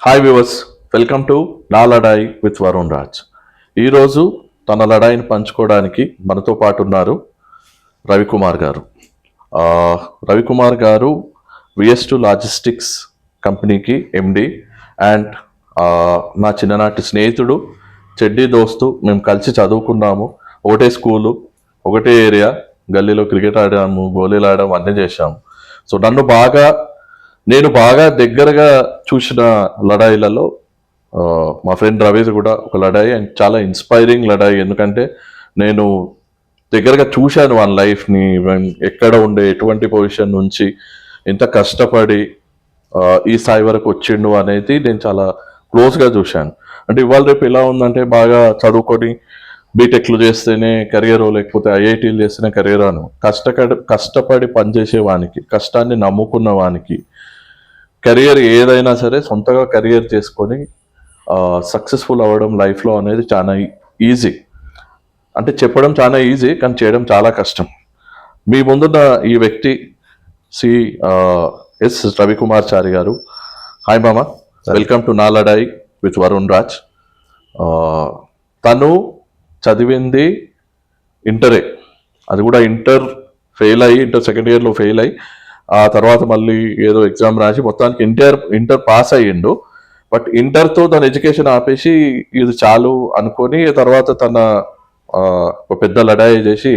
Hi viewers, welcome to నా లడాయి with Varun Raj. ఈరోజు తన లడాయిని పంచుకోవడానికి మనతో పాటు ఉన్నారు రవికుమార్ గారు. ఆ, రవికుమార్ గారు విఎస్2 లాజిస్టిక్స్ కంపెనీకి ఎండి అండ్ నా చిన్ననాటి స్నేహితుడు, చెడ్డీ దోస్తు. మేము కలిసి చదువుకున్నాము, ఒకటే స్కూలు, ఒకటే ఏరియా, గల్లీలో క్రికెట్ ఆడాము, గోళీలు ఆడాము, అన్నీ చేశాము. సో నేను బాగా దగ్గరగా చూసిన లడాయిలలో మా ఫ్రెండ్ రవీజ్ కూడా ఒక లడాయి, అండ్ చాలా ఇన్స్పైరింగ్ లడాయి. ఎందుకంటే నేను దగ్గరగా చూశాను వాళ్ళ లైఫ్ని, ఎక్కడ ఉండే ఎటువంటి పొజిషన్ నుంచి ఎంత కష్టపడి ఈ స్థాయి వరకు వచ్చిండు అనేది నేను చాలా క్లోజ్గా చూశాను. అంటే ఇవాళ రేపు ఎలా ఉందంటే, బాగా చదువుకొని బీటెక్లు చేస్తేనే కెరియర్, లేకపోతే ఐఐటీలు చేస్తేనే కెరియర్ అను. కష్టపడి పనిచేసే వానికి, కష్టాన్ని నమ్ముకున్న వానికి కెరియర్ ఏదైనా సరే సొంతగా కెరియర్ చేసుకొని సక్సెస్ఫుల్ అవ్వడం లైఫ్లో అనేది చాలా ఈజీ. అంటే చెప్పడం చాలా ఈజీ, కానీ చేయడం చాలా కష్టం. మీ ముందున్న ఈ వ్యక్తి సి ఎస్ రవికుమార్ చారి గారు. హాయ్ మామ, వెల్కమ్ టు నా లడాయి విత్ వరుణ్ రాజ్. తను చదివింది ఇంటరే, అది కూడా ఇంటర్ సెకండ్ ఇయర్లో ఫెయిల్ అయ్యి, ఆ తర్వాత మళ్ళీ ఏదో ఎగ్జామ్ రాసి మొత్తానికి ఇంటర్ పాస్ అయ్యిండు. బట్ ఇంటర్తో తన ఎడ్యుకేషన్ ఆపేసి ఇది చాలు అనుకొని తర్వాత తన ఒక పెద్ద లడాయి చేసి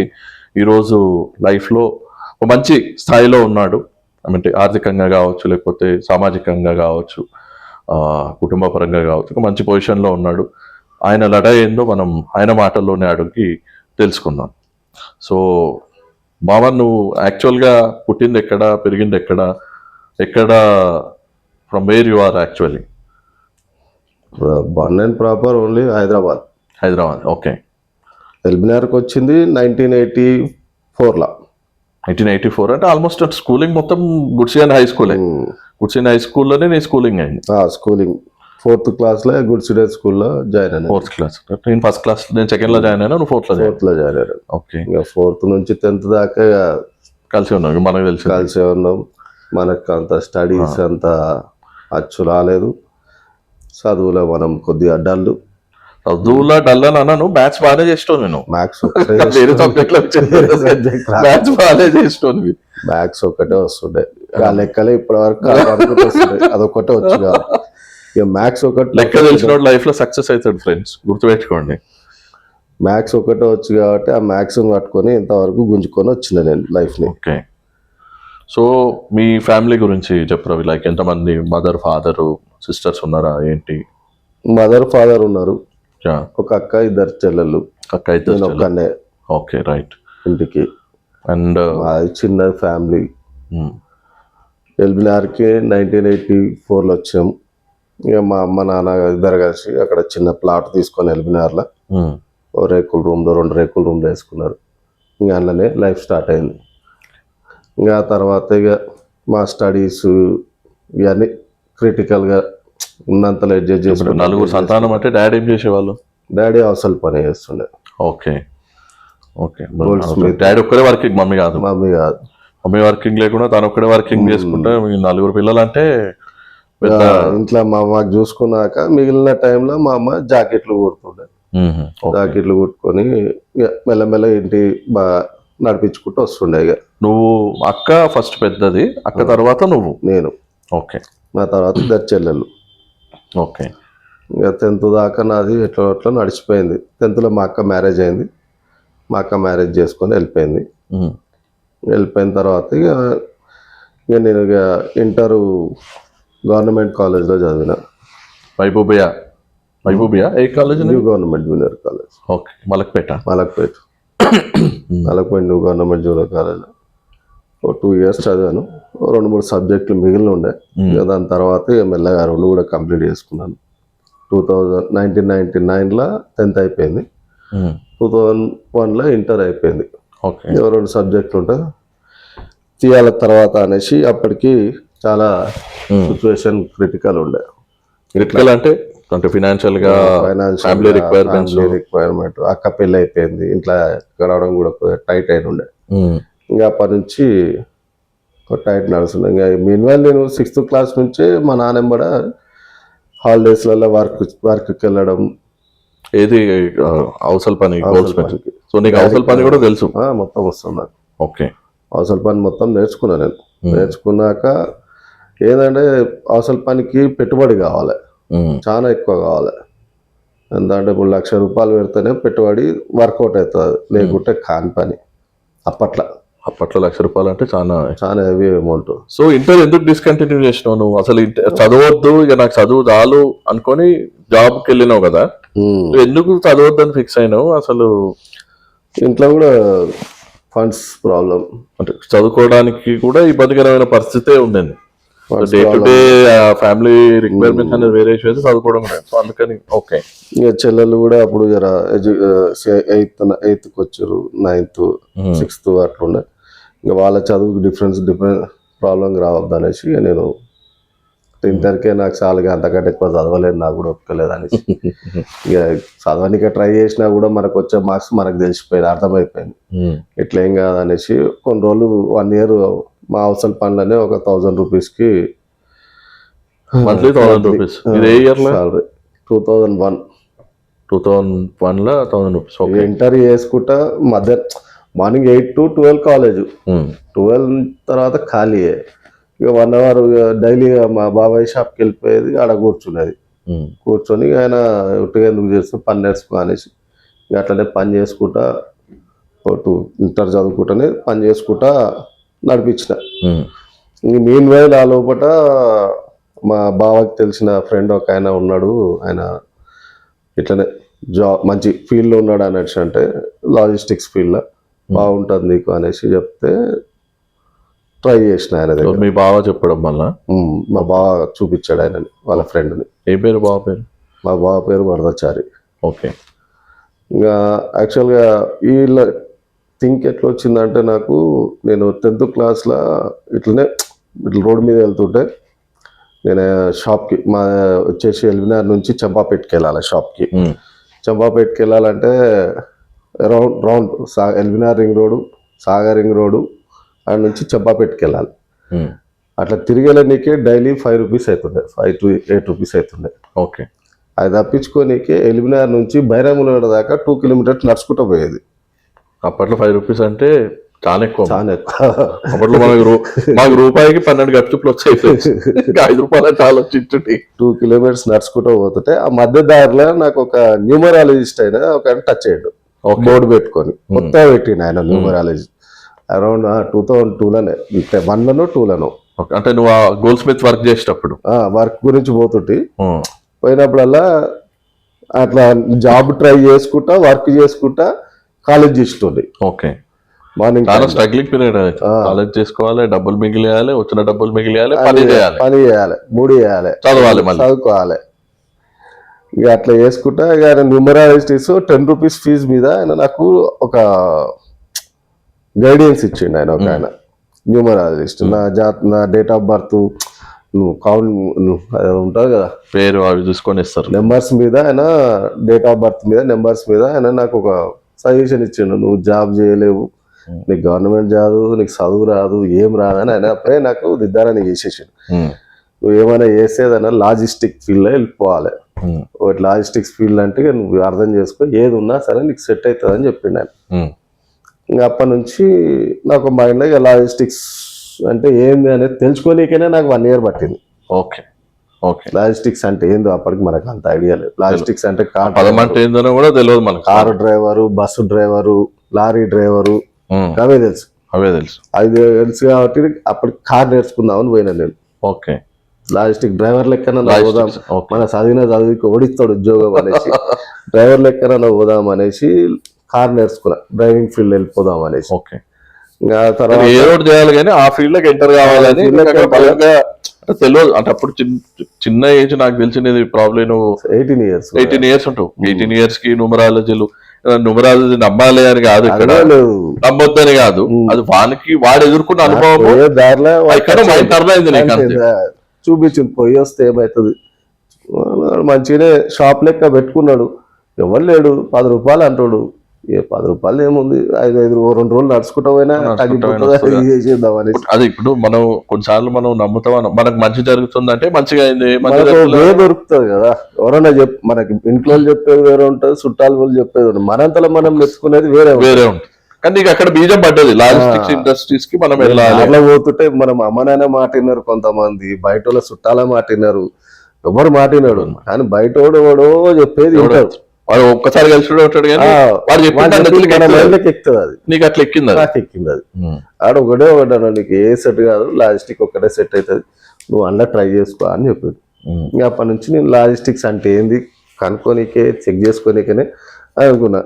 ఈరోజు లైఫ్లో ఒక మంచి స్థాయిలో ఉన్నాడు. అంటే ఆర్థికంగా కావచ్చు, లేకపోతే సామాజికంగా కావచ్చు, కుటుంబ పరంగా కావచ్చు, ఒక మంచి పొజిషన్లో ఉన్నాడు. ఆయన లడాయి ఏందో మనం ఆయన మాటల్లోనే అడిగి తెలుసుకుందాం. సో మామ, నువ్వు యాక్చువల్గా పుట్టింది ఎక్కడ, పెరిగింది ఎక్కడ from where you are actually? Born and proper only Hyderabad. Okay. ఎల్బినార్కి వచ్చింది 1984లో. 1984 అంటే ఆల్మోస్ట్ స్కూలింగ్ మొత్తం గుడ్సియన్ హై స్కూలే. గుడ్సియన్ హై స్కూల్లోనే నీ స్కూలింగ్ అయింది? స్కూలింగ్ 4th క్లాస్లో గుడ్సిడే స్కూల్లో జాయిన్ అయ్యాను. 4th class. నేను ఫస్ట్ క్లాస్, నేను సెకండ్లో జాయిన్ అయినా, నువ్వు 4th జాయిన్ అయ్యాను. ఓకే. ఇంకా 4th నుంచి 10th దాకా కలిసి ఉన్నాం, మనకు తెలిసి కలిసే ఉన్నాం. మనకు అంత స్టడీస్ అంత అచ్చు రాలేదు. చదువులో మనం కొద్దిగా డల్లు. చదువులో డల్ అని అన్నాను, మ్యాథ్స్ బాగానే చేస్తావు. నేను మ్యాథ్స్ మ్యాథ్స్ బాగానే చేస్తావు. మ్యాథ్స్ ఒక్కటే వస్తుండే, ఆ లెక్కలే ఇప్పటి వరకు వస్తుండే, అదొక్కటే వచ్చు కాదు. ఇక మ్యాథ్స్ ఒకటి లెక్క తెలిసిన లైఫ్ లో సక్సెస్ అవుతాడు ఫ్రెండ్స్, గుర్తుపెట్టుకోండి. మ్యాథ్స్ ఒకటే వచ్చు కాబట్టి ఆ మ్యాథ్స్ పట్టుకొని ఇంతవరకు గుంజుకొని వచ్చిన నేను లైఫ్ని. ఓకే. సో మీ ఫ్యామిలీ గురించి చెప్పరు, లైక్ ఎంతమంది మదర్ ఫాదరు సిస్టర్స్ ఉన్నారా ఏంటి? మదర్ ఫాదర్ ఉన్నారు, ఒక అక్క, 2 చెల్లెళ్ళు. నేను ఒక్కనే. Okay, right. ఇంటికి అండ్ చిన్న ఫ్యామిలీ. ఎల్బినార్కి 1984లో వచ్చాము. ఇక మా అమ్మ నాన్న ఇద్దరు కలిసి అక్కడ చిన్న ప్లాట్ తీసుకొని ఎల్బినార్లో రేకుల రూమ్లో 2 రేకుల రూమ్లో వేసుకున్నారు. ఇంకా అందులోనే లైఫ్ స్టార్ట్ అయింది. ఇంకా తర్వాత ఇక మా స్టడీస్ ఇవన్నీ క్రిటికల్గా ఉన్నంతలో అడ్జస్ట్ చేసుకుంటాం. 4 సంతానం అంటే డాడీ ఏం చేసేవాళ్ళు? డాడీ అవసరం పని చేస్తుండే. ఓకే. డాడీ ఒక్కడే వర్కింగ్, మమ్మీ కాదు? మమ్మీ వర్కింగ్ లేకుండా తను ఒక్కడే వర్కింగ్ చేసుకుంటే 4 పిల్లలు అంటే ఇంట్లో మా అమ్మకి చూసుకున్నాక మిగిలిన టైంలో మా అమ్మ జాకెట్లు కుడుతుండే. జాకెట్లు కుట్టుకొని మెల్లమెల్ల ఇంటి బాగా నడిపించుకుంటూ వస్తుండే. ఇక నువ్వు అక్క ఫస్ట్ పెద్దది, అక్క తర్వాత నువ్వు? నేను. ఓకే. నా తర్వాత 2 చెల్లెళ్ళు. ఓకే. ఇక 10th దాకా నాది ఎట్లా నడిచిపోయింది. 10thలో మా అక్క మ్యారేజ్ అయింది. మా అక్క మ్యారేజ్ చేసుకొని వెళ్ళిపోయింది. వెళ్ళిపోయిన తర్వాత ఇక నేను ఇంటరు గవర్నమెంట్ కాలేజ్లో చదివిన. వైభూబియా ఏ college? New government junior college. Okay. Malakpet new government junior college. 2 years చదివాను. 2-3 సబ్జెక్టులు మిగిలిన ఉండే. దాని తర్వాత మెల్లగా 2 కూడా కంప్లీట్ చేసుకున్నాను. 1999లో 10th అయిపోయింది. 2001లో ఇంటర్ అయిపోయింది. 2 సబ్జెక్టులు ఉంటాయి తీయాల తర్వాత అనేసి అప్పటికి చాలా సిచ్యువేషన్ క్రిటికల్ ఉండే. క్రిటికల్ అంటే ఫైనాన్షియల్ రిక్వైర్మెంట్. అక్క పెళ్ళి అయిపోయింది, ఇంట్లో గడవడం కూడా టైట్ అయిన ఉండే. ఇంకా అప్పటి నుంచి టైట్ నడుస్తుంది. ఇంకా మీన్వైల్ నేను 6th క్లాస్ నుంచే మా నాన్నెంబడ హాలిడేస్లలో వర్క్కి వెళ్ళడం. ఏది అవసల పని, గోల్స్ పని. పనికి. సో నీకు అవసల పని కూడా తెలుసు. మొత్తం వస్తుంది నాకు. ఓకే. అవసల పని మొత్తం నేర్చుకున్నా నేను. నేర్చుకున్నాక ఏంటంటే అవసల పనికి పెట్టుబడి కావాలి, చాలా ఎక్కువ కావాలి. ఎందుకంటే ఇప్పుడు ₹1,00,000 పెడితేనే పెట్టుబడి వర్కౌట్ అవుతుంది, లేకుంటే కాని పని. అప్పట్లో ₹1,00,000 అంటే చాలా హెవీ అమౌంట్. సో ఇంటర్ ఎందుకు డిస్కంటిన్యూ చేసినావు నువ్వు? అసలు చదవద్దు, ఇక నాకు చదువు చాలు అనుకొని జాబ్కి వెళ్ళినావు కదా, నువ్వు ఎందుకు చదవద్దని ఫిక్స్ అయినావు అసలు? ఇంట్లో కూడా ఫండ్స్ ప్రాబ్లం, అంటే చదువుకోవడానికి కూడా ఇబ్బందికరమైన పరిస్థితే ఉండేది. Day to day family requirements అనేది వేరే చేసి చదువుకోవడం లేదు. సో అందుకని ఓకే. ఇక చెల్లెళ్ళు కూడా అప్పుడు జర ఎయిత్కి వచ్చారు, 9th 6th అట్లుండే. ఇంకా వాళ్ళ చదువుకి డిఫరెంట్ ప్రాబ్లం రావద్దు అనేసి నేను 10th వరకే నాకు చాలుగా, అంతకంటే ఎక్కువ చదవలేదు, నాకు కూడా ఒప్పుకోలేదు అనేసి ఇక చదవనికే ట్రై చేసినా కూడా మనకు వచ్చే మార్క్స్ మనకు తెలిసిపోయింది, అర్థమైపోయింది ఇట్లా ఏం కాదనేసి కొన్ని రోజులు 1 year మా అవసర పనులనే ఒక ₹1,000కి మంత్లీ ₹1,000. ఇది ఏ ఇయర్ లో? సాలరీ 2001. 2001లో ₹1,000. ఇంటర్ చేసుకుంటా మధ్య మార్నింగ్ 8 to 12 కాలేజ్, 12 తర్వాత ఖాళీయే. ఇక 1 hour డైలీ మా బాబాయ్ షాప్కి వెళ్ళిపోయేది, ఆడ కూర్చునేది. కూర్చొని ఆయన ఒట్టిగా ఎందుకు చేస్తూ పని నేర్చుకో అనేసి ఇక అట్లనే పని చేసుకుంటా ఇంటర్ చదువుకుంటానే పని చేసుకుంటా నడిపించిన. మీన్ వైల్ ఆ లోపల మా బావకి తెలిసిన ఫ్రెండ్ ఒక ఆయన ఉన్నాడు, ఆయన ఇట్లనే మంచి ఫీల్డ్లో ఉన్నాడు అనేసి, అంటే లాజిస్టిక్స్ ఫీల్డ్లో బాగుంటుంది నీకు అనేసి చెప్తే ట్రై చేసిన ఆయన దగ్గర. మీ బావ చెప్పడం వల్ల మా బావ చూపించాడు ఆయనని, వాళ్ళ ఫ్రెండ్ని. ఏ పేరు బావ పేరు? మా బావ పేరు వరదాచారి. ఓకే. ఇంకా యాక్చువల్గా వీళ్ళ థింక్ ఎట్లా వచ్చిందంటే, నాకు నేను 10th క్లాస్లో ఇట్లనే ఇట్లా రోడ్ మీద వెళ్తుంటే నేను షాప్కి మా వచ్చేసి ఎల్బినార్ నుంచి చంపాపేటకి వెళ్ళాలి షాప్కి. చంపాపేటకి వెళ్ళాలంటే రౌండ్ ఎల్బినార్ ring road, Sagar ring road, ఆడ నుంచి చంపాపేటకి వెళ్ళాలి. అట్లా తిరిగేళ్ళనికే డైలీ ₹5 అవుతుండే, ₹5 to ₹8 అవుతుండే. ఓకే. అది తప్పించుకోనికే ఎల్బినార్ నుంచి బైరాముల దాకా 2 kilometers నడుచుకుంటూ పోయేది. అప్పట్లో ₹5 అంటే చాలా ఎక్కువ. అప్పట్లో మాకు రూపాయికి 12 గప్చుప్లు వచ్చాయి. ₹5 అంటే ఆలోచించుంటే 2 kilometers నడుచుకుంటూ పోతుంటే ఆ మధ్య దారిలో నాకు ఒక న్యూమరాలజిస్ట్ అయినా ఒక టచ్ అయ్యాడు, బోర్డు పెట్టుకొని మొత్తం పెట్టిండు ఆయన న్యూమరాలజీ. అరౌండ్ 2002లోనే, 1లోనో 2లోనో. అంటే నువ్వు ఆ గోల్డ్ స్మిత్ వర్క్ చేసేటప్పుడు వర్క్ గురించి పోయినప్పుడల్లా అట్లా జాబ్ ట్రై చేసుకుంటా వర్క్ చేసుకుంటా కాలేజ్ చేస్తుంది. ఓకే. మార్నింగ్ చాలా స్ట్రగ్లింగ్ పీరియడ్. కాలేజ్ చేసుకోవాలి, డబ్బులు మిగిలియాలి, వచ్చిన డబ్బులు మిగిలియాలి, పని చేయాలి, 3 చేయాలి, చదువుకోవాలి. ఇక అట్లా చేసుకుంటా ఇక ఆయన న్యూమరాలజిస్ట్ ₹10 ఫీజు మీద ఆయన నాకు ఒక గైడెన్స్ ఇచ్చిండు. ఆయన ఒక ఆయన న్యూమరాలజిస్ట్. నా డేట్ ఆఫ్ బర్త్ ఉంటుంది కదా, పేరు అవి చూసుకొని ఇస్తారు, నెంబర్స్ మీద ఆయన డేట్ ఆఫ్ బర్త్ మీద నెంబర్స్ మీద ఆయన నాకు ఒక సజెషన్ ఇచ్చిండు. నువ్వు జాబ్ చేయలేవు, నీకు గవర్నమెంట్ జాబ్, నీకు చదువు రాదు, ఏం రాదని ఆయన అప్పుడే నాకు దిద్దారని చేసేసాడు. నువ్వు ఏమైనా చేసేదన్నా లాజిస్టిక్ ఫీల్డ్లో వెళ్ళిపోవాలి. ఒకటి లాజిస్టిక్స్ ఫీల్డ్ అంటే నువ్వు అర్థం చేసుకో, ఏది ఉన్నా సరే నీకు సెట్ అవుతుంది అని చెప్పిండు ఆయన. ఇంకా అప్పటి నుంచి నాకు మైండ్లో ఇక లాజిస్టిక్స్ అంటే ఏంది అనేది తెలుసుకోనికైనా నాకు 1 year పట్టింది. ఓకే. ఓకే. లాజిస్టిక్స్ అంటే ఏందో అప్పటికి మనకు అంత ఐడియా లేదు. లాజిస్టిక్స్ అంటే కూడా తెలియదు మనకు. Car driver, bus driver, lorry driver, అవే తెలుసు. అది తెలుసు కాబట్టి అప్పటికి కార్ నేర్చుకుందామని పోయినా నేను. ఓకే. లాజిస్టిక్ డ్రైవర్ లెక్కన పోదాం, మన చదివికి ఓడిస్తాడు ఉద్యోగం అనేసి డ్రైవర్ లెక్కన పోదాం అనేసి కార్ నేర్చుకున్నా, డ్రైవింగ్ ఫీల్డ్ వెళ్ళిపోదాం అనేసి. ఓకే. ఇంకా తర్వాత ఏదో చేయాలి కానీ ఆ ఫీల్డ్ లోకి ఎంటర్ కావాలని తెలియదు. అంటే అప్పుడు చిన్న ఏజ్, నాకు తెలిసినది ప్రాబ్లం 18 years ఉంటావు. 18 years కి న్యూమరాలజీ నమ్మాలి అని కాదు, ఇక్కడ నమ్మొద్దని కాదు, అది వాడు ఎదుర్కొన్న అనుభవం దారిలో అర్థమైంది నీకు. చూపించింది, పోయి వస్తే ఏమవుతుంది. మంచిగానే షాప్ లెక్క పెట్టుకున్నాడు, ఎవరు లేడు, ₹10 అంటాడు. ఏ 10 రూపాయలు ఏముంది, 5 2 రోజులు నడుచుకుంటా పోయినా తగ్గిపోతుంది, ఇది చేసేద్దాం అనేసి. అదే ఇప్పుడు మనం కొన్నిసార్లు మనం నమ్ముతాం, మనకు మంచి జరుగుతుందంటే మంచిగా అయింది, దొరుకుతుంది కదా. ఎవరైనా మనకి ఇంట్లో చెప్పేది వేరే ఉంటుంది, చుట్టాలు వాళ్ళు చెప్పేది ఉంటుంది, మనంతలో మనం మెచ్చుకునేది వేరే ఉంటుంది. కానీ నీకు అక్కడ బీజం పడ్డది, లాజిస్టిక్స్ ఇండస్ట్రీస్ కి మనం అట్లా పోతుంటే మనం అమ్మనైనా మాట విన్నారు, కొంతమంది బయట వాళ్ళ చుట్టాల మాట విన్నారు, ఎవరు మాట విన్నాడు. కానీ బయట వాడు చెప్పేది వాడు ఒక్కసారి కలిసి ఉంటాడు కానీ ఎక్కుతుంది. అది నీకు అట్లా ఎక్కింది, నాకు ఎక్కింది. అది ఆడ ఒకటే నీకు ఏ సెట్ కాదు, లాజిస్టిక్ ఒక్కటే సెట్ అవుతుంది, నువ్వు అందులో ట్రై చేసుకో అని చెప్పాడు. ఇంకా అప్పటి నుంచి నేను లాజిస్టిక్స్ అంటే ఏంది కనుక్కోనికే, చెక్ చేసుకోనికనే అనుకున్నా.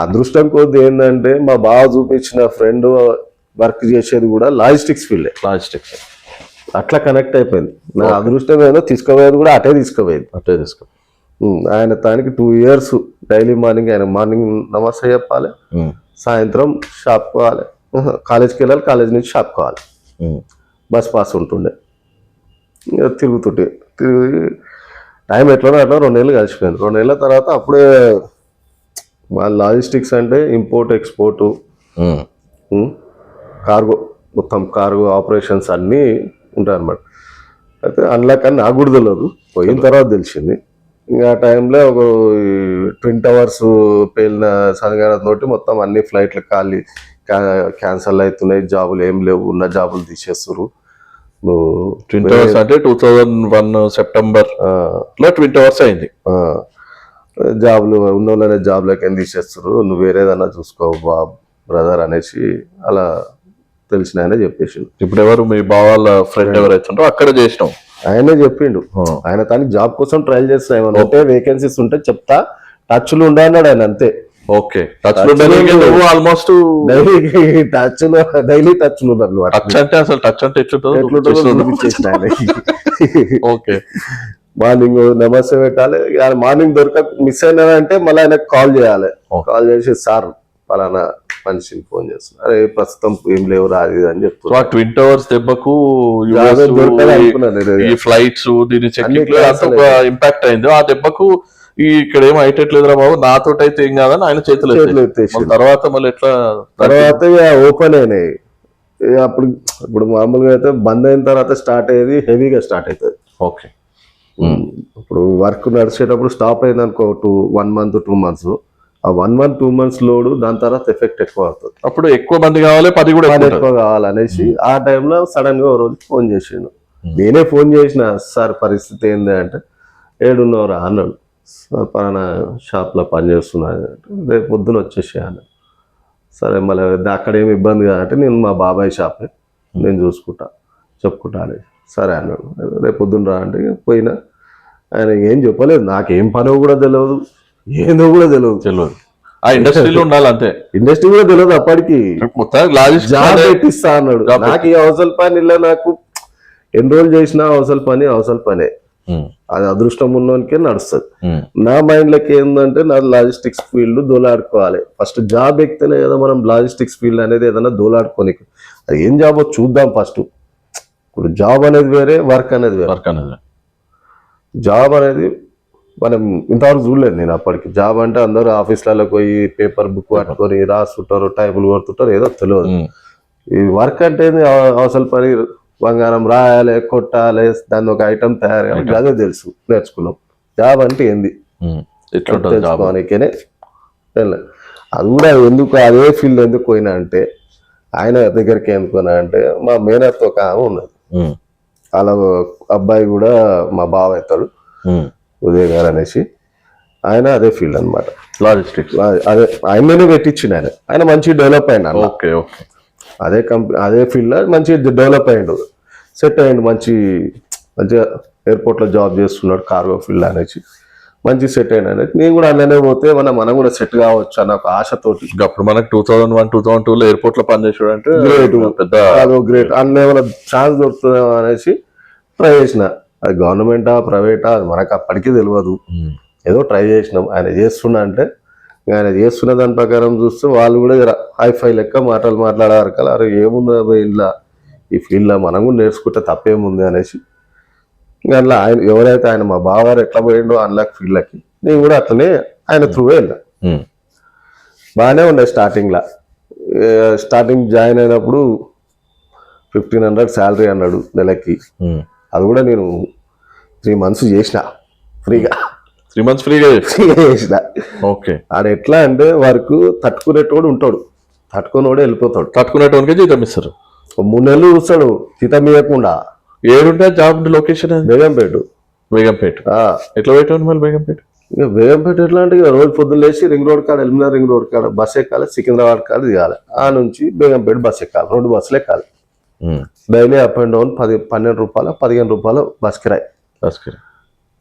అదృష్టం కొద్ది ఏంటంటే మా బావ చూపించిన ఫ్రెండ్ వర్క్ చేసేది కూడా లాజిస్టిక్స్ ఫీల్డ్. లాజిస్టిక్స్ అట్లా కనెక్ట్ అయిపోయింది. నా అదృష్టం ఏదో తీసుకుపోయేది కూడా అటే తీసుకుపోయేది. ఆయన దానికి 2 years డైలీ మార్నింగ్, ఆయన మార్నింగ్ నమస్తే చెప్పాలి, సాయంత్రం షాప్ పోవాలి, కాలేజ్కి వెళ్ళాలి, కాలేజ్ నుంచి షాప్ పోవాలి, బస్ పాస్ ఉంటుండే. ఇంకా తిరిగి టైం ఎట్లనో అట్లా 2 నెలలు కలిసిపోయింది. 2 నెలల తర్వాత అప్పుడే మా లాజిస్టిక్స్ అంటే ఇంపోర్ట్ ఎక్స్పోర్టు, కార్గో, మొత్తం కార్గో ఆపరేషన్స్ అన్నీ ఉంటాయి అన్నమాట. అయితే అందులో కానీ నాకు కూడా తెలియదు, పోయిన తర్వాత తెలిసింది. ఇంకా ఆ టైంలో ఒక ట్విన్ టవర్స్ పేలిన సంఘటనతోటి మొత్తం అన్ని ఫ్లైట్లు క్యాన్సల్ అవుతున్నాయి, జాబులు ఏం లేవు, ఉన్న జాబులు తీసేస్తారు. ట్విన్ టవర్స్ అంటే 2001 సెప్టెంబర్ లో ట్విన్ టవర్స్ అయింది. జాబులు ఉన్న వాళ్ళనే జాబ్లోకి ఏం తీసేస్తారు, నువ్వు వేరేదన్నా చూసుకో బ్రదర్ అనేసి అలా తెలిసిన ఆయన చెప్పేసిండు. ఇప్పుడు ఎవరు మీ బావాళ్ళ ఫ్రెండ్ ఎవరైతుంటో అక్కడ చేసినాం, ఆయనే చెప్పిండు. ఆయన తనకి జాబ్ కోసం ట్రయల్ చేస్తా, ఏమన్నా ఉంటే వేకెన్సీస్ ఉంటే చెప్తా, టచ్ లో ఉండే అన్నాడు ఆయన. అంతే. ఓకే, ఆల్మోస్ట్ డైలీ టచ్ లో ఉన్నారు. టచ్ అంటే అసలు టచ్ అంటే ఎట్లుంటుందో ఓకే, మార్నింగ్ నమస్తే పెట్టాలి, మార్నింగ్ మిస్ అయినారంటే మళ్ళీ ఆయనకు కాల్ చేయాలి. కాల్ చేసి సార్ పలానా మనిషిని ఫోన్ చేస్తున్నా, అరే ప్రస్తుతం ఏం లేవు రాదు అని చెప్తున్నా. ట్విన్ టవర్స్ దెబ్బకు ఈ ఫ్లైట్స్ దీని ఇంపాక్ట్ అయింది. ఆ దెబ్బకు ఇక్కడ ఏం అయ్యేటట్లేదురా బాబు, నాతో అయితే ఏం కాదని ఆయన చేతులు తర్వాత మళ్ళీ ఎట్లా తర్వాత ఓపెన్ అయినాయి. అప్పుడు ఇప్పుడు మామూలుగా అయితే బంద్ అయిన తర్వాత స్టార్ట్ అయ్యేది హెవీగా స్టార్ట్ అవుతుంది. ఓకే, ఇప్పుడు వర్క్ నడిచేటప్పుడు స్టాప్ అయింది అనుకో 1 month 2 months, ఆ 1 month 2 months లోడు, దాని తర్వాత ఎఫెక్ట్ ఎక్కువ అవుతుంది. అప్పుడు ఎక్కువ మంది కావాలి, 10 కూడా ఎక్కువ కావాలనేసి ఆ టైంలో సడన్ గా ఓ రోజు ఫోన్ చేసిండు. నేనే ఫోన్ చేసిన, సార్ పరిస్థితి ఏంది అంటే, ఏడున్నవరా అన్నాడు. సార్ పలానా షాప్లో పనిచేస్తున్నా, రేపు పొద్దున వచ్చేసి అన్నాడు. సరే మళ్ళీ అక్కడ ఏమి ఇబ్బంది కాదంటే, నేను మా బాబాయ్ షాపే నేను చూసుకుంటా చెప్పుకుంటా అని. సరే అన్నాడు. రేపు పొద్దున్న రా అంటే పోయినా. ఆయన ఏం చెప్పలేదు, నాకేం పనో కూడా తెలియదు, ఏందో కూడా తెలియదు. ఆ ఇండస్ట్రీలో ఉండాలి అంతే, ఇండస్ట్రీ కూడా తెలియదు అప్పటికి. జాబ్ పెట్టిస్తా అన్నాడు. నాకు ఈ అవసర పని ఇలా, నాకు ఎన్ని రోజులు చేసినా అవసర పనే, అది అదృష్టం ఉన్నోనికే నడుస్తుంది. నా మైండ్ లెక్క ఏంటంటే, నా లాజిస్టిక్స్ ఫీల్డ్ దోలాడుకోవాలి. ఫస్ట్ జాబ్ ఎక్కితేనే కదా మనం లాజిస్టిక్స్ ఫీల్డ్ అనేది ఏదైనా దోలాడుకోనికి. అది ఏం జాబో చూద్దాం ఫస్ట్. ఇప్పుడు జాబ్ అనేది వేరే, వర్క్ అనేది వేరే. జాబ్ అనేది మనం ఇంతవరకు చూడలేదు నేను అప్పటికి. జాబ్ అంటే అందరూ ఆఫీస్లలో పోయి పేపర్ బుక్ పట్టుకొని రాస్తుంటారు, టైపులు కొడుతుంటారు, ఏదో తెలియదు. ఈ వర్క్ అంటే అవసరం పని, బంగారం రాయాలి, కొట్టాలి, దాన్ని ఒక ఐటమ్ తయారు చేయాలి, అదే తెలుసు, నేర్చుకున్నాం. జాబ్ అంటే ఏంది తెలుసుకోనికేనే. అది కూడా ఎందుకు అదే ఫీల్డ్ ఎందుకు పోయినా అంటే, ఆయన దగ్గరికి ఎందుకున్నా అంటే, మా మేనత్తో ఒక ఆమె ఉన్నది, అలా అబ్బాయి కూడా మా బావ అవుతాడు, ఉదయ్ గారు అనేసి. ఆయన అదే ఫీల్డ్ అనమాట, లాజిస్టిక్స్. అదే ఆయననే పెట్టించిండు. ఆయన మంచిగా డెవలప్ అయ్యిండు. ఓకే ఓకే, అదే కంపెనీ అదే ఫీల్డ్ మంచిగా డెవలప్ అయ్యిండు, సెట్ అయ్యిండు, మంచిగా ఎయిర్పోర్ట్లో జాబ్ చేస్తున్నాడు, కార్గో ఫీల్డ్ అనేసి మంచి సెట్ అయినా. నేను కూడా అన్ననే పోతే మనం కూడా సెట్ కావచ్చు అన్న ఒక ఆశతోటి. అప్పుడు మనకు 2001 2002 లో ఎయిర్పోర్ట్ లో పనిచేసాడు అంటే గ్రేట్ అన్న ఏమైనా ఛాన్స్ దొరుకుతుందేమో అనేసి ట్రై చేసిన. అది గవర్నమెంటా ప్రైవేటా అది మనకు అప్పటికీ తెలియదు, ఏదో ట్రై చేసినాం. ఆయన చేస్తున్నా అంటే, ఆయన చేస్తున్న దాని ప్రకారం చూస్తే వాళ్ళు కూడా హైఫై లెక్క మాటలు మాట్లాడారు కదా, అరే ఏముంది ఇలా ఈ ఫీల్డ్లో మనం కూడా నేర్చుకుంటే తప్పేముంది అనేసి. ఇంకా అందులో ఆయన ఎవరైతే ఆయన మా బావగారు ఎట్లా పోయిండో అందులోకి ఫీల్డ్లకి, నేను కూడా అట్లనే ఆయన త్రూ వెళ్ళా. బాగానే ఉండే స్టార్టింగ్లో. స్టార్టింగ్ జాయిన్ అయినప్పుడు 1500 శాలరీ అన్నాడు నెలకి. అది కూడా నేను 3 months చేసిన ఫ్రీగా. 3 months ఫ్రీగా చేసిన. ఓకే. ఆడ ఎట్లా అంటే వర్క్ తట్టుకునేటోడు ఉంటాడు, తట్టుకునేవాడు వెళ్ళిపోతాడు. తట్టుకునేటోనికే జీతం ఇస్తారు. 3 నెలలు చూస్తాడు జీతం ఇవ్వకుండా. ఏడుంటే జాబ్ లొకేషన్? బేగంపేట. బేగంపేట. ఎట్లా పెట్టాను మళ్ళీ బేగంపేట? ఇక బేగంపేట ఎట్లా అంటే ఇక రోజు పొద్దున్న లేచి రింగ్ రోడ్ కాడ, ఎలిమినార్ రింగ్ రోడ్ కాడ బస్ ఎక్కాలి, సికింద్రాబాద్ కాడ దిగాలి, ఆ నుంచి బేగంపేట బస్ ఎక్కాలి, 2 బస్సులు ఎక్కాలి. డైలీ అప్ అండ్ డౌన్ 12 రూపాయలు 15 రూపాయలు బస్ కిరాయి.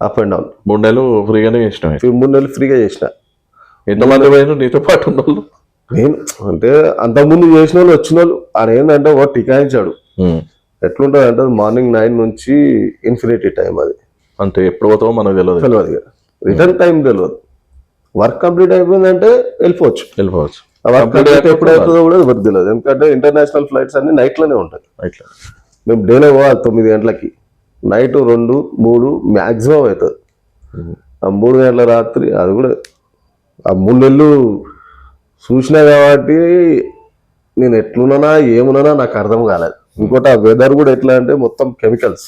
అప్ అండ్ డౌన్ 3 నెలలు ఫ్రీగానే చేసిన. 3 నెలలు ఫ్రీగా చేసిన. ఎంతమంది పోయినా నీతో పాటు ఉన్న వాళ్ళు? నేను అంటే అంతకుముందు చేసిన వాళ్ళు వచ్చిన వాళ్ళు. ఆయన ఏంటంటే ఒక టికాయించాడు. ఎట్లుంటుంది అంటే మార్నింగ్ 9 నుంచి ఇన్ఫినిటీ టైం. అది అంటే ఎప్పుడు పోతావో మనకు తెలియదు, రిటర్న్ టైం తెలియదు. వర్క్ కంప్లీట్ అయిపోయిందంటే వెళ్ళిపోవచ్చు. వర్క్ కంప్లీట్ ఎప్పుడు అవుతుందో కూడా ఎవరికి తెలియదు. ఎందుకంటే ఇంటర్నేషనల్ ఫ్లైట్స్ అన్ని నైట్ లోనే ఉంటాయి. మేము డేలో పోవాలి 9 గంటలకి, నైట్ 2, 3 మ్యాక్సిమం అవుతుంది. ఆ 3 గంటల రాత్రి అది కూడా ఆ 3 నెలలు చూసినా కాబట్టి నేను ఎట్లున్నానా ఏమున్నానా నాకు అర్థం కాలేదు. ఇంకోటి ఆ వెదర్ కూడా ఎట్లా అంటే మొత్తం కెమికల్స్.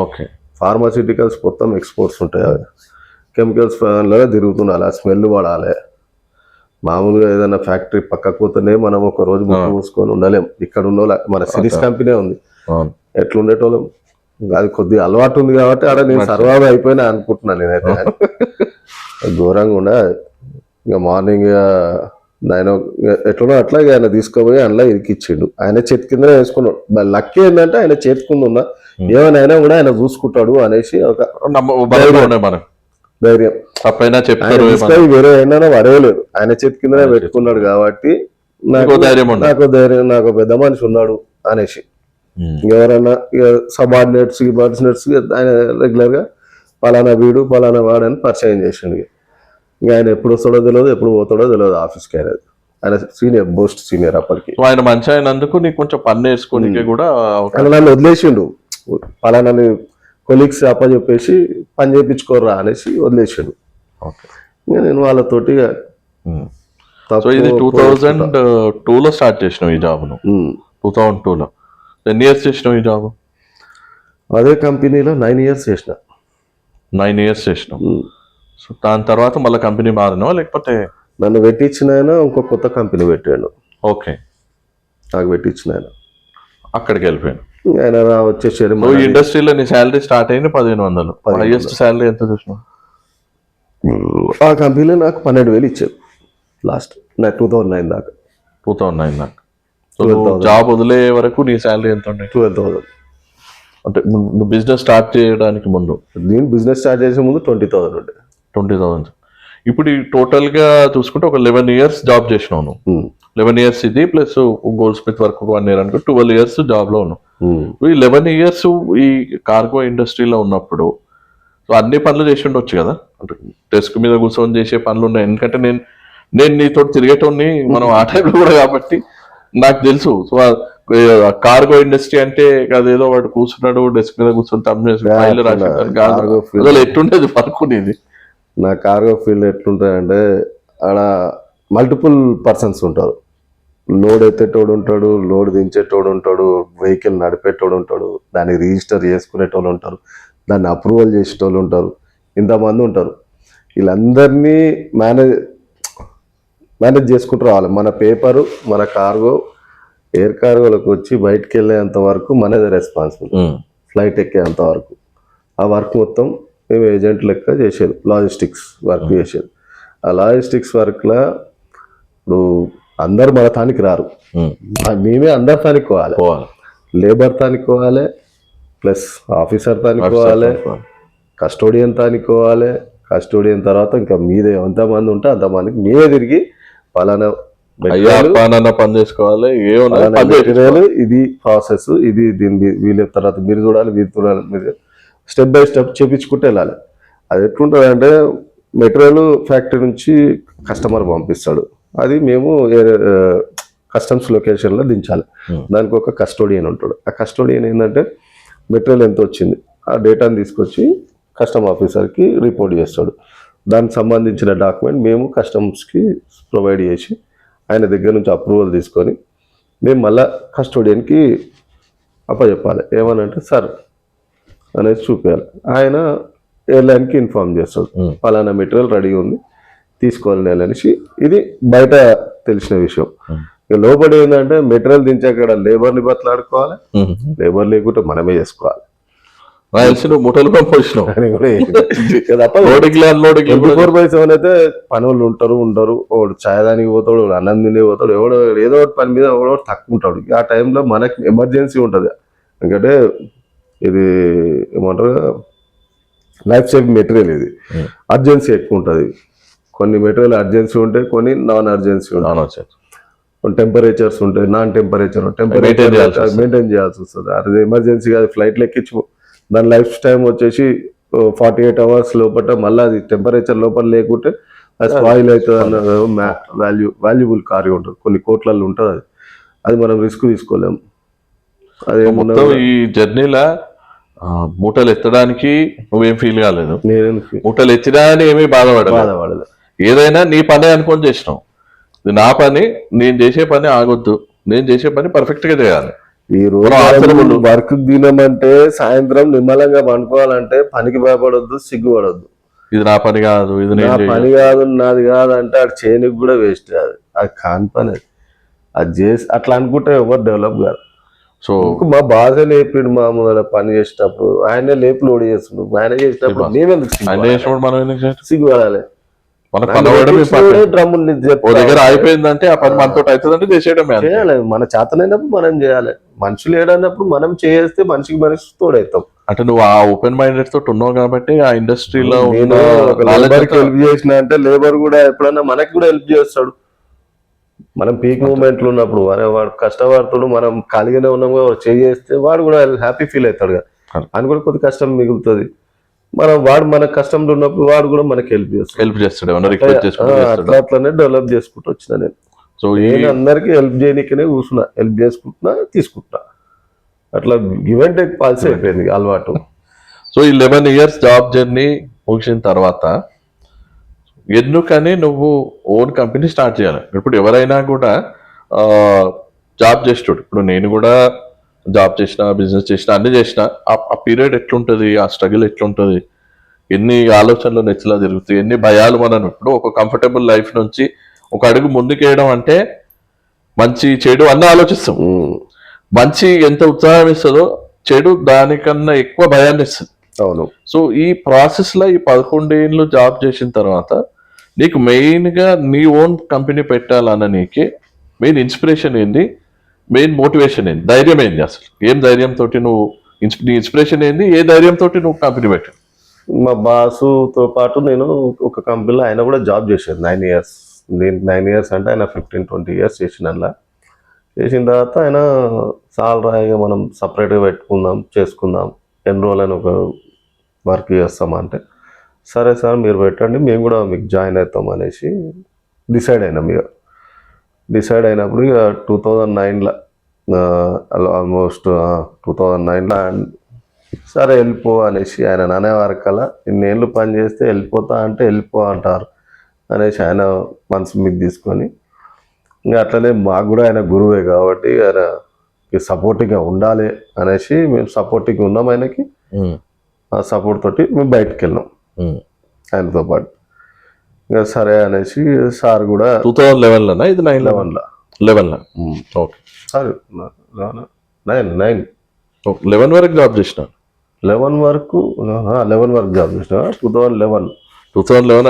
ఓకే. ఫార్మాసిటికల్స్ మొత్తం ఎక్స్పోర్ట్స్ ఉంటాయి. అవి కెమికల్స్ లో తిరుగుతుండాలి, ఆ స్మెల్ పడాలి. మామూలుగా ఏదైనా ఫ్యాక్టరీ పక్కకు పోతేనే మనం ఒక రోజు ముక్కు మూసుకొని ఉండలేం. ఇక్కడ ఉన్న మన సిరీస్ కంపెనీ ఉంది, ఎట్లుండేటోళ్ళం. అది కొద్దిగా అలవాటు ఉంది కాబట్టి ఆడ నేను సర్వైవ్ అయిపోయినా అనుకుంటున్నాను నేనైతే. ఘోరంగా ఉండే. ఇంకా మార్నింగ్ 9 ఎట్లనో అట్లా ఆయన తీసుకుపోయి అందులో ఇరికిచ్చిండు. ఆయన చేతి కిందనే వేసుకున్నాడు. లక్కీ ఏంటంటే ఆయన చేతి కింద ఉన్నా ఏమైనా అయినా కూడా ఆయన చూసుకుంటాడు అనేసి ఒక ధైర్యం. వేరే అయినా వడవలేదు, ఆయన చేతి కిందనే పెట్టుకున్నాడు కాబట్టి నాకు ధైర్యం, నాకు పెద్ద మనిషి ఉన్నాడు అనేసి. ఎవరైనా సబార్డినేట్స్ ఆయన రెగ్యులర్ గా పలానా వీడు పలానా వాడని పరిచయం చేసిండు. ఇంకా ఆయన ఎప్పుడు వస్తాడో తెలియదు, ఎప్పుడు పోతాడో తెలియదు ఆఫీస్కి. ఆయన సీనియర్, మోస్ట్ సీనియర్ అప్పటికి. ఆయన మంచి అయినందుకు నీకు కొంచెం పని నేర్చుకోనికి కూడా నన్ను వదిలేసిండు. పలానా కొలీగ్స్ చెప్పేసి పని చేయించుకోర్రా అనేసి వదిలేసాడు. ఇంకా నేను వాళ్ళతోటి ఇది 2002లో స్టార్ట్ చేసినావు ఈ జాబ్? 2002లో ఎన్ని ఇయర్స్ చేసినావు ఈ జాబ్? అదే కంపెనీలో 9 years చేసిన. 9 years చేసినావు. సో దాని తర్వాత మళ్ళీ కంపెనీ మారినావా లేకపోతే? నన్ను పెట్టించిన ఆయన ఇంకో కొత్త కంపెనీ పెట్టాడు. ఓకే. నాకు పెట్టించిన ఆయన అక్కడికి వెళ్ళిపోయాను. ఆయన వచ్చేసారు. ఈ ఇండస్ట్రీలో నీ శాలరీ స్టార్ట్ అయింది 1500. హైయెస్ట్ శాలరీ ఎంత చూసినావు? ఆ కంపెనీలో నాకు 12,000 ఇచ్చారు లాస్ట్. నాకు 2009 దాకా. 2009 దాకా. జాబ్ వదిలే వరకు నీ శాలరీ ఎంత ఉండే? 12,000. అంటే నువ్వు బిజినెస్ స్టార్ట్ చేయడానికి ముందు? నేను బిజినెస్ స్టార్ట్ చేసే ముందు 20,000 ఉండే. 20,000. ఇప్పుడు ఈ టోటల్ గా చూసుకుంటే ఒక 11 years జాబ్ చేసినావు నువ్వు. 11 years ఇది plus gold Smith work 1 year అనుకో 12 years జాబ్ లో ఉన్నావు. ఈ 11 years ఈ కార్గో ఇండస్ట్రీలో ఉన్నప్పుడు అన్ని పనులు చేసి ఉండొచ్చు కదా? అంటే డెస్క్ మీద కూర్చొని చేసే పనులు ఉన్నాయి. ఎందుకంటే నేను నీతో తిరిగేటోని మనం ఆ టైంలో కూడా కాబట్టి నాకు తెలుసు. సో కార్గో ఇండస్ట్రీ అంటే అదేదో వాడు కూర్చున్నాడు డెస్క్ మీద కూర్చొని ఫైల్ రాసి ఎట్టుండేది వర్క్ నీది? నా కార్గో ఫీల్డ్ ఎట్లుంటాయంటే ఆడ మల్టిపుల్ పర్సన్స్ ఉంటారు. లోడ్ ఎత్తేటోడు ఉంటాడు, లోడ్ దించేటోడు ఉంటాడు, వెహికల్ నడిపేటోడు ఉంటాడు, దాన్ని రిజిస్టర్ చేసుకునేటోళ్ళు ఉంటారు, దాన్ని అప్రూవల్ చేసేటోళ్ళు ఉంటారు, ఇంతమంది ఉంటారు. వీళ్ళందరినీ మేనేజ్ చేసుకుంటూ రావాలి. మన పేపరు, మన కార్గో, ఎయిర్ కార్గోలకు వచ్చి బయటకు వెళ్ళేంత వరకు మనదే రెస్పాన్సిబిలిటీ. ఫ్లైట్ ఎక్కేంత వరకు ఆ వర్క్ మొత్తం మేము ఏజెంట్ లెక్క చేసేది. లాజిస్టిక్స్ వర్క్ చేసేది. ఆ లాజిస్టిక్స్ వర్క్లో ఇప్పుడు అందరు మన తానికి రారు, మేమే అందరి తానికి పోవాలి. లేబర్ తానికి పోవాలి, ప్లస్ ఆఫీసర్ తానికి పోవాలి, కస్టోడియన్ తానికి పోవాలి. కస్టోడియన్ తర్వాత ఇంకా మీదే ఎంతమంది ఉంటే అంతమందికి మీరే తిరిగి పలానా పని చేసుకోవాలి, ఇది ప్రాసెస్, ఇది దీన్ని వీళ్ళ తర్వాత మీరు చూడాలి, మీరు చూడాలి, మీరు స్టెప్ బై స్టెప్ చేపించుకుంటూ వెళ్ళాలి. అది ఎట్లుంటుంది అంటే మెటీరియల్ ఫ్యాక్టరీ నుంచి కస్టమర్ పంపిస్తాడు, అది మేము కస్టమ్స్ లొకేషన్లో దించాలి. దానికి ఒక కస్టోడియన్ ఉంటాడు. ఆ కస్టోడియన్ ఏంటంటే మెటీరియల్ ఎంత వచ్చింది ఆ డేటాని తీసుకొచ్చి కస్టమ్ ఆఫీసర్కి రిపోర్ట్ చేస్తాడు. దానికి సంబంధించిన డాక్యుమెంట్ మేము కస్టమ్స్కి ప్రొవైడ్ చేసి ఆయన దగ్గర నుంచి అప్రూవల్ తీసుకొని మేము మళ్ళా కస్టోడియన్కి అప్పచెప్పాలి. ఏమనంటే సార్ అనేది చూపించాలి. ఆయన ఎయిర్లైన్కి ఇన్ఫార్మ్ చేస్తాడు, పలానా మెటీరియల్ రెడీగా ఉంది తీసుకోవాలి అనేసి. ఇది బయట తెలిసిన విషయం. ఇక లోపల ఏంటంటే మెటీరియల్ దించాక లేబర్ని బతలాడుకోవాలి, లేబర్ లేకుంటే మనమే చేసుకోవాలి. ముఠలు పంపించినావు అని కూడా తప్ప 24/7 అయితే పని వాళ్ళు ఉండరు. వాడు ఛాయదానికి పోతాడు, వాడు అన్నం తినే పోతాడు, ఎవడో ఏదో ఒకటి పని మీద ఎవడో తక్కువ ఉంటాడు. ఆ టైంలో మనకి ఎమర్జెన్సీ ఉంటుంది. ఎందుకంటే ఇది ఏమంటారు లైఫ్ సేవింగ్ మెటీరియల్, ఇది అర్జెన్సీ ఎక్కువ ఉంటుంది. కొన్ని మెటీరియల్ అర్జెన్సీ ఉంటాయి, కొన్ని నాన్ అర్జెన్సీ ఉంటాయి. టెంపరేచర్స్ ఉంటాయి, నాన్ టెంపరేచర్ మెయింటైన్ చేయాల్సి వస్తుంది. అది ఎమర్జెన్సీ కాదు, ఫ్లైట్లో ఎక్కించు దాని లైఫ్ టైం వచ్చేసి 48 hours లోపల మళ్ళీ అది టెంపరేచర్ లోపల లేకుంటే అది స్పాయిల్ అవుతుంది అన్న వాల్యుబుల్ కార్యం ఉంటుంది. కొన్ని కోట్లలో ఉంటుంది. అది మనం రిస్క్ తీసుకోలేము. అదే మొత్తం ఈ జర్నీలా మూటలు ఎత్తడానికి నువ్వేం ఫీల్ కాలేదు, మూటలు ఎత్తినా అని ఏమీ బాధపడలేదు. ఏదైనా నీ పని అనుకొని చేసినావు. ఇది నా పని, నేను చేసే పని ఆగొద్దు, నేను చేసే పని పర్ఫెక్ట్ గా చేయాలి. ఈ రోజు వర్క్ దినమంటే సాయంత్రం నిమ్మలంగా పండుకోవాలంటే పనికి భయపడొద్దు, సిగ్గుపడొద్దు. ఇది నా పని కాదు, ఇది నా పని కాదు, నాది కాదు అంటే అది చేయనికి కూడా వేస్ట్ కాదు. అది కాని పని. అది చేసి అట్లా అనుకుంటే ఎవరు డెవలప్ కాదు. సో మా బాధ లేపిడు మామూలు పని చేసేటప్పుడు ఆయనే లేపి లోడ్ చేస్తున్నాడు. ఆయన చేసినప్పుడు మేమెందుకు సిగ్గుపడాలి? దగ్గర అయిపోయిందంటే ఆ పని మనతో అవుతుందంటే చేసేయడం చేయాలి. మన చేతనైనప్పుడు మనం చేయాలి. మనుషులు ఏడన్నప్పుడు మనం చేస్తే మనిషికి మనిషి తోడవుతాం. అంటే నువ్వు ఆ ఓపెన్ మైండెడ్ తోటి ఉన్నావు కాబట్టి ఆ ఇండస్ట్రీలో లేబర్కి హెల్ప్ చేసిన అంటే లేబర్ కూడా ఎప్పుడన్నా మనకి కూడా హెల్ప్ చేస్తాడు. మనం పీక్ మూమెంట్లు ఉన్నప్పుడు వాడు కష్టపడుతాడు, మనం ఖాళీగానే ఉన్నాం చేస్తే వాడు కూడా హ్యాపీ ఫీల్ అవుతాడు కదా. అని కూడా కొద్ది కష్టం మిగులుతుంది. మన కష్టంలో ఉన్నప్పుడు వాడు కూడా మనకి హెల్ప్ చేస్తాడు. అట్లానే డెవలప్ చేసుకుంటూ వచ్చిన నేను. సో నేను అందరికి హెల్ప్ చేయడానికనే కూర్చున్నా, హెల్ప్ చేసుకుంటున్నా, తీసుకుంటున్నా. అట్లా గివ్ అండ్ టేక్ పాలసీ అయిపోయింది అలవాటు. సో ఈ 11 years జాబ్ జర్నీ ముగిసిన తర్వాత ఎందుకని నువ్వు ఓన్ కంపెనీ స్టార్ట్ చేయాలి? ఇప్పుడు ఎవరైనా కూడా జాబ్ చేస్తాడు. ఇప్పుడు నేను కూడా జాబ్ చేసిన, బిజినెస్ చేసిన, అన్ని చేసిన. ఆ పీరియడ్ ఎట్లుంటుంది, ఆ స్ట్రగుల్ ఎట్లుంటుంది, ఎన్ని ఆలోచనలు నెచ్చలా జరుగుతాయి, ఎన్ని భయాలు. మనం ఇప్పుడు ఒక కంఫర్టబుల్ లైఫ్ నుంచి ఒక అడుగు ముందుకేయడం అంటే మంచి చెడు అన్నీ ఆలోచిస్తాం. మంచి ఎంత ఉత్సాహం ఇస్తుందో చెడు దానికన్నా ఎక్కువ భయాన్ని ఇస్తుంది. అవును. సో ఈ ప్రాసెస్ లో ఈ 11 ఏళ్ళు జాబ్ చేసిన తర్వాత నీకు మెయిన్ గా నీ ఓన్ కంపెనీ పెట్టాలన్న నీకు మెయిన్ ఇన్స్పిరేషన్ ఏంది, మెయిన్ మోటివేషన్ ఏంది, ధైర్యం ఏంది? అసలు ఏం ధైర్యంతో నువ్వు నీ ఇన్స్పిరేషన్ ఏంది, ఏ ధైర్యంతో నువ్వు కంపెనీ పెట్టావు? మా బాసుతో పాటు నేను ఒక కంపెనీలో ఆయన కూడా జాబ్ చేశాను 9 years. నేను 9 years అంటే ఆయన 15-20 years చేసిన తర్వాత ఆయన సాలరాయిగా మనం సపరేట్గా పెట్టుకుందాం, చేసుకుందాం, ఎన్రోల్ అని ఒక వర్క్ చేస్తామంటే సరే సార్ మీరు పెట్టండి, మేము కూడా మీకు జాయిన్ అవుతాం అనేసి డిసైడ్ అయినాం. ఇక డిసైడ్ అయినప్పుడు ఇక 2009లో ఆల్మోస్ట్ 2009లో సరే వెళ్ళిపో అనేసి ఆయన అనేవారికల్లా ఇన్నేళ్ళు పని చేస్తే వెళ్ళిపోతా అంటే వెళ్ళిపో అంటారు అనేసి ఆయన మనసు మీద తీసుకొని ఇంకా అట్లనే మాకు కూడా ఆయన గురువే కాబట్టి ఆయన సపోర్టివ్గా ఉండాలి అనేసి మేము సపోర్టివ్గా ఉన్నాం ఆయనకి. ఆ సపోర్ట్ తోటి మేము బయటకు వెళ్ళాం ఆయనతో పాటు. ఇంకా సరే అనేసి సార్ కూడా 2011లోనా ఇది 11లో ఓకే సారీ 11 వరకు జాబ్ చేసిన 11 వరకు జాబ్ చేసిన 2011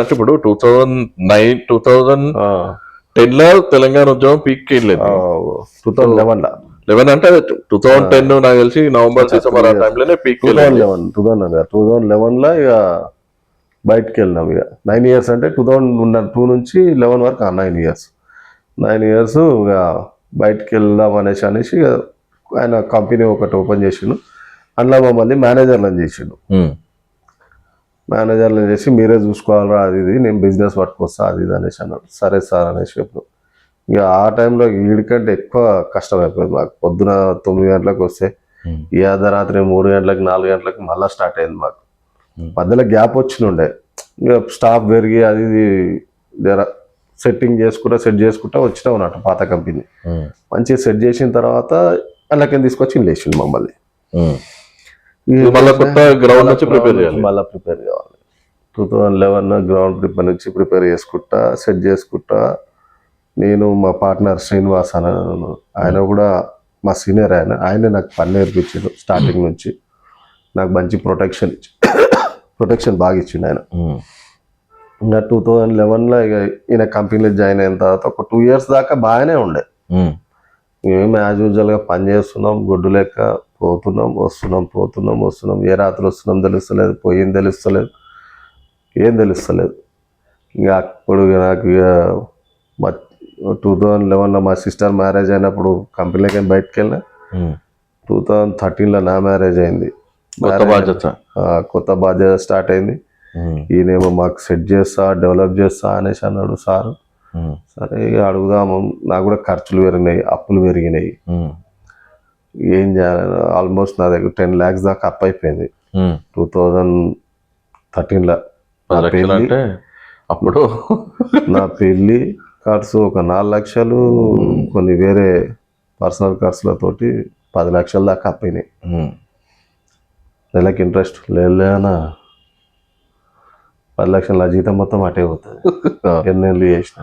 అంటే ఇప్పుడు 2010లో తెలంగాణ ఉద్యమం పీక్ వెళ్ళలేదు. 2011 అంటే 2010 నాకు తెలిసి నవంబర్ డిసెంబర్ ఆ టైంలోనే పీక్. 2011లో ఇక బయటకు వెళ్ళినాం. ఇక 9 years అంటే 2002 నుంచి 11 వరకు 9 years ఇక బయటకు వెళ్దాం అనేసి ఇక ఆయన కంపెనీ ఒకటి ఓపెన్ చేసిండు. అందులో మమ్మల్ని మేనేజర్లను చేసిండు. మేనేజర్లను చేసి మీరే చూసుకోవాలరా అది ఇది, నేను బిజినెస్ పట్టుకొస్తా అది ఇది అనేసి అన్నాడు. సరే సార్ అనేసి ఇప్పుడు ఇక ఆ టైంలో వీడికంటే ఎక్కువ కష్టం అయిపోయింది మాకు. పొద్దున 9 గంటలకు వస్తే ఈ అర్ధరాత్రి 3 గంటలకు 4 గంటలకు మళ్ళీ స్టార్ట్ అయింది మాకు. మధ్యలో గ్యాప్ వచ్చినుండే ఇక స్టాఫ్ పెరిగి అది ఇది జర సెట్ చేసుకుంటా వచ్చినాం అన్నట్టు పాత కంపెనీ. మంచిగా సెట్ చేసిన తర్వాత అందులోకి తీసుకొచ్చి లేచింది మమ్మల్ని. మళ్ళీ కొత్త గ్రౌండ్ నుంచి ప్రిపేర్ చేయాలి. మళ్ళీ ప్రిపేర్ కావాలి. 2011 గ్రౌండ్ ప్రిపేర్ నుంచి ప్రిపేర్ చేసుకుంటా సెట్ చేసుకుంటా నేను మా పార్ట్నర్ శ్రీనివాస్ అని ఆయన కూడా మా సీనియర్. ఆయన నాకు పని నేర్పించాడు స్టార్టింగ్ నుంచి. నాకు మంచి ప్రొటెక్షన్ బాగా ఇచ్చిండు ఆయన. ఇంకా 2011లో ఇక ఈయన కంపెనీలో జాయిన్ అయిన తర్వాత ఒక 2 years దాకా బాగానే ఉండే. మేము యాజ్ యూజువల్గా పని చేస్తున్నాం, గొడ్డు లెక్క పోతున్నాం వస్తున్నాం. ఏ రాత్రి వస్తున్నాం తెలుస్తలేదు, పోయింది తెలుస్తలేదు, ఏం తెలుస్తలేదు. ఇంకా అప్పుడు నాకు ఇక మా 2011లో మా సిస్టర్ మ్యారేజ్ అయినప్పుడు కంపెనీలకి బయటకు వెళ్ళినా. 2013లో నా మ్యారేజ్ అయింది. కొత్త బాధ్యత స్టార్ట్ అయింది. ఈయనేమో మాకు సెట్ చేస్తా డెవలప్ చేస్తా అనేసి అన్నాడు సారు. సరే ఇక అడుగుదాము. నాకు కూడా ఖర్చులు పెరిగినాయి, అప్పులు పెరిగినాయి. ఏం చేయాలి? ఆల్మోస్ట్ నా దగ్గర 10 lakhs దాకా అప్ అయిపోయింది 2013లో. అప్పుడు నా పెళ్ళి ఖర్చు ఒక 4 లక్షలు, కొన్ని వేరే పర్సనల్ ఖర్చులతోటి 10 లక్షల దాకా అప్పయినాయి. నెలకి ఇంట్రెస్ట్ లేదన్నా 10 లక్షల నా జీతం మొత్తం అటే పోతుంది. ఎన్నేళ్ళు చేసిన.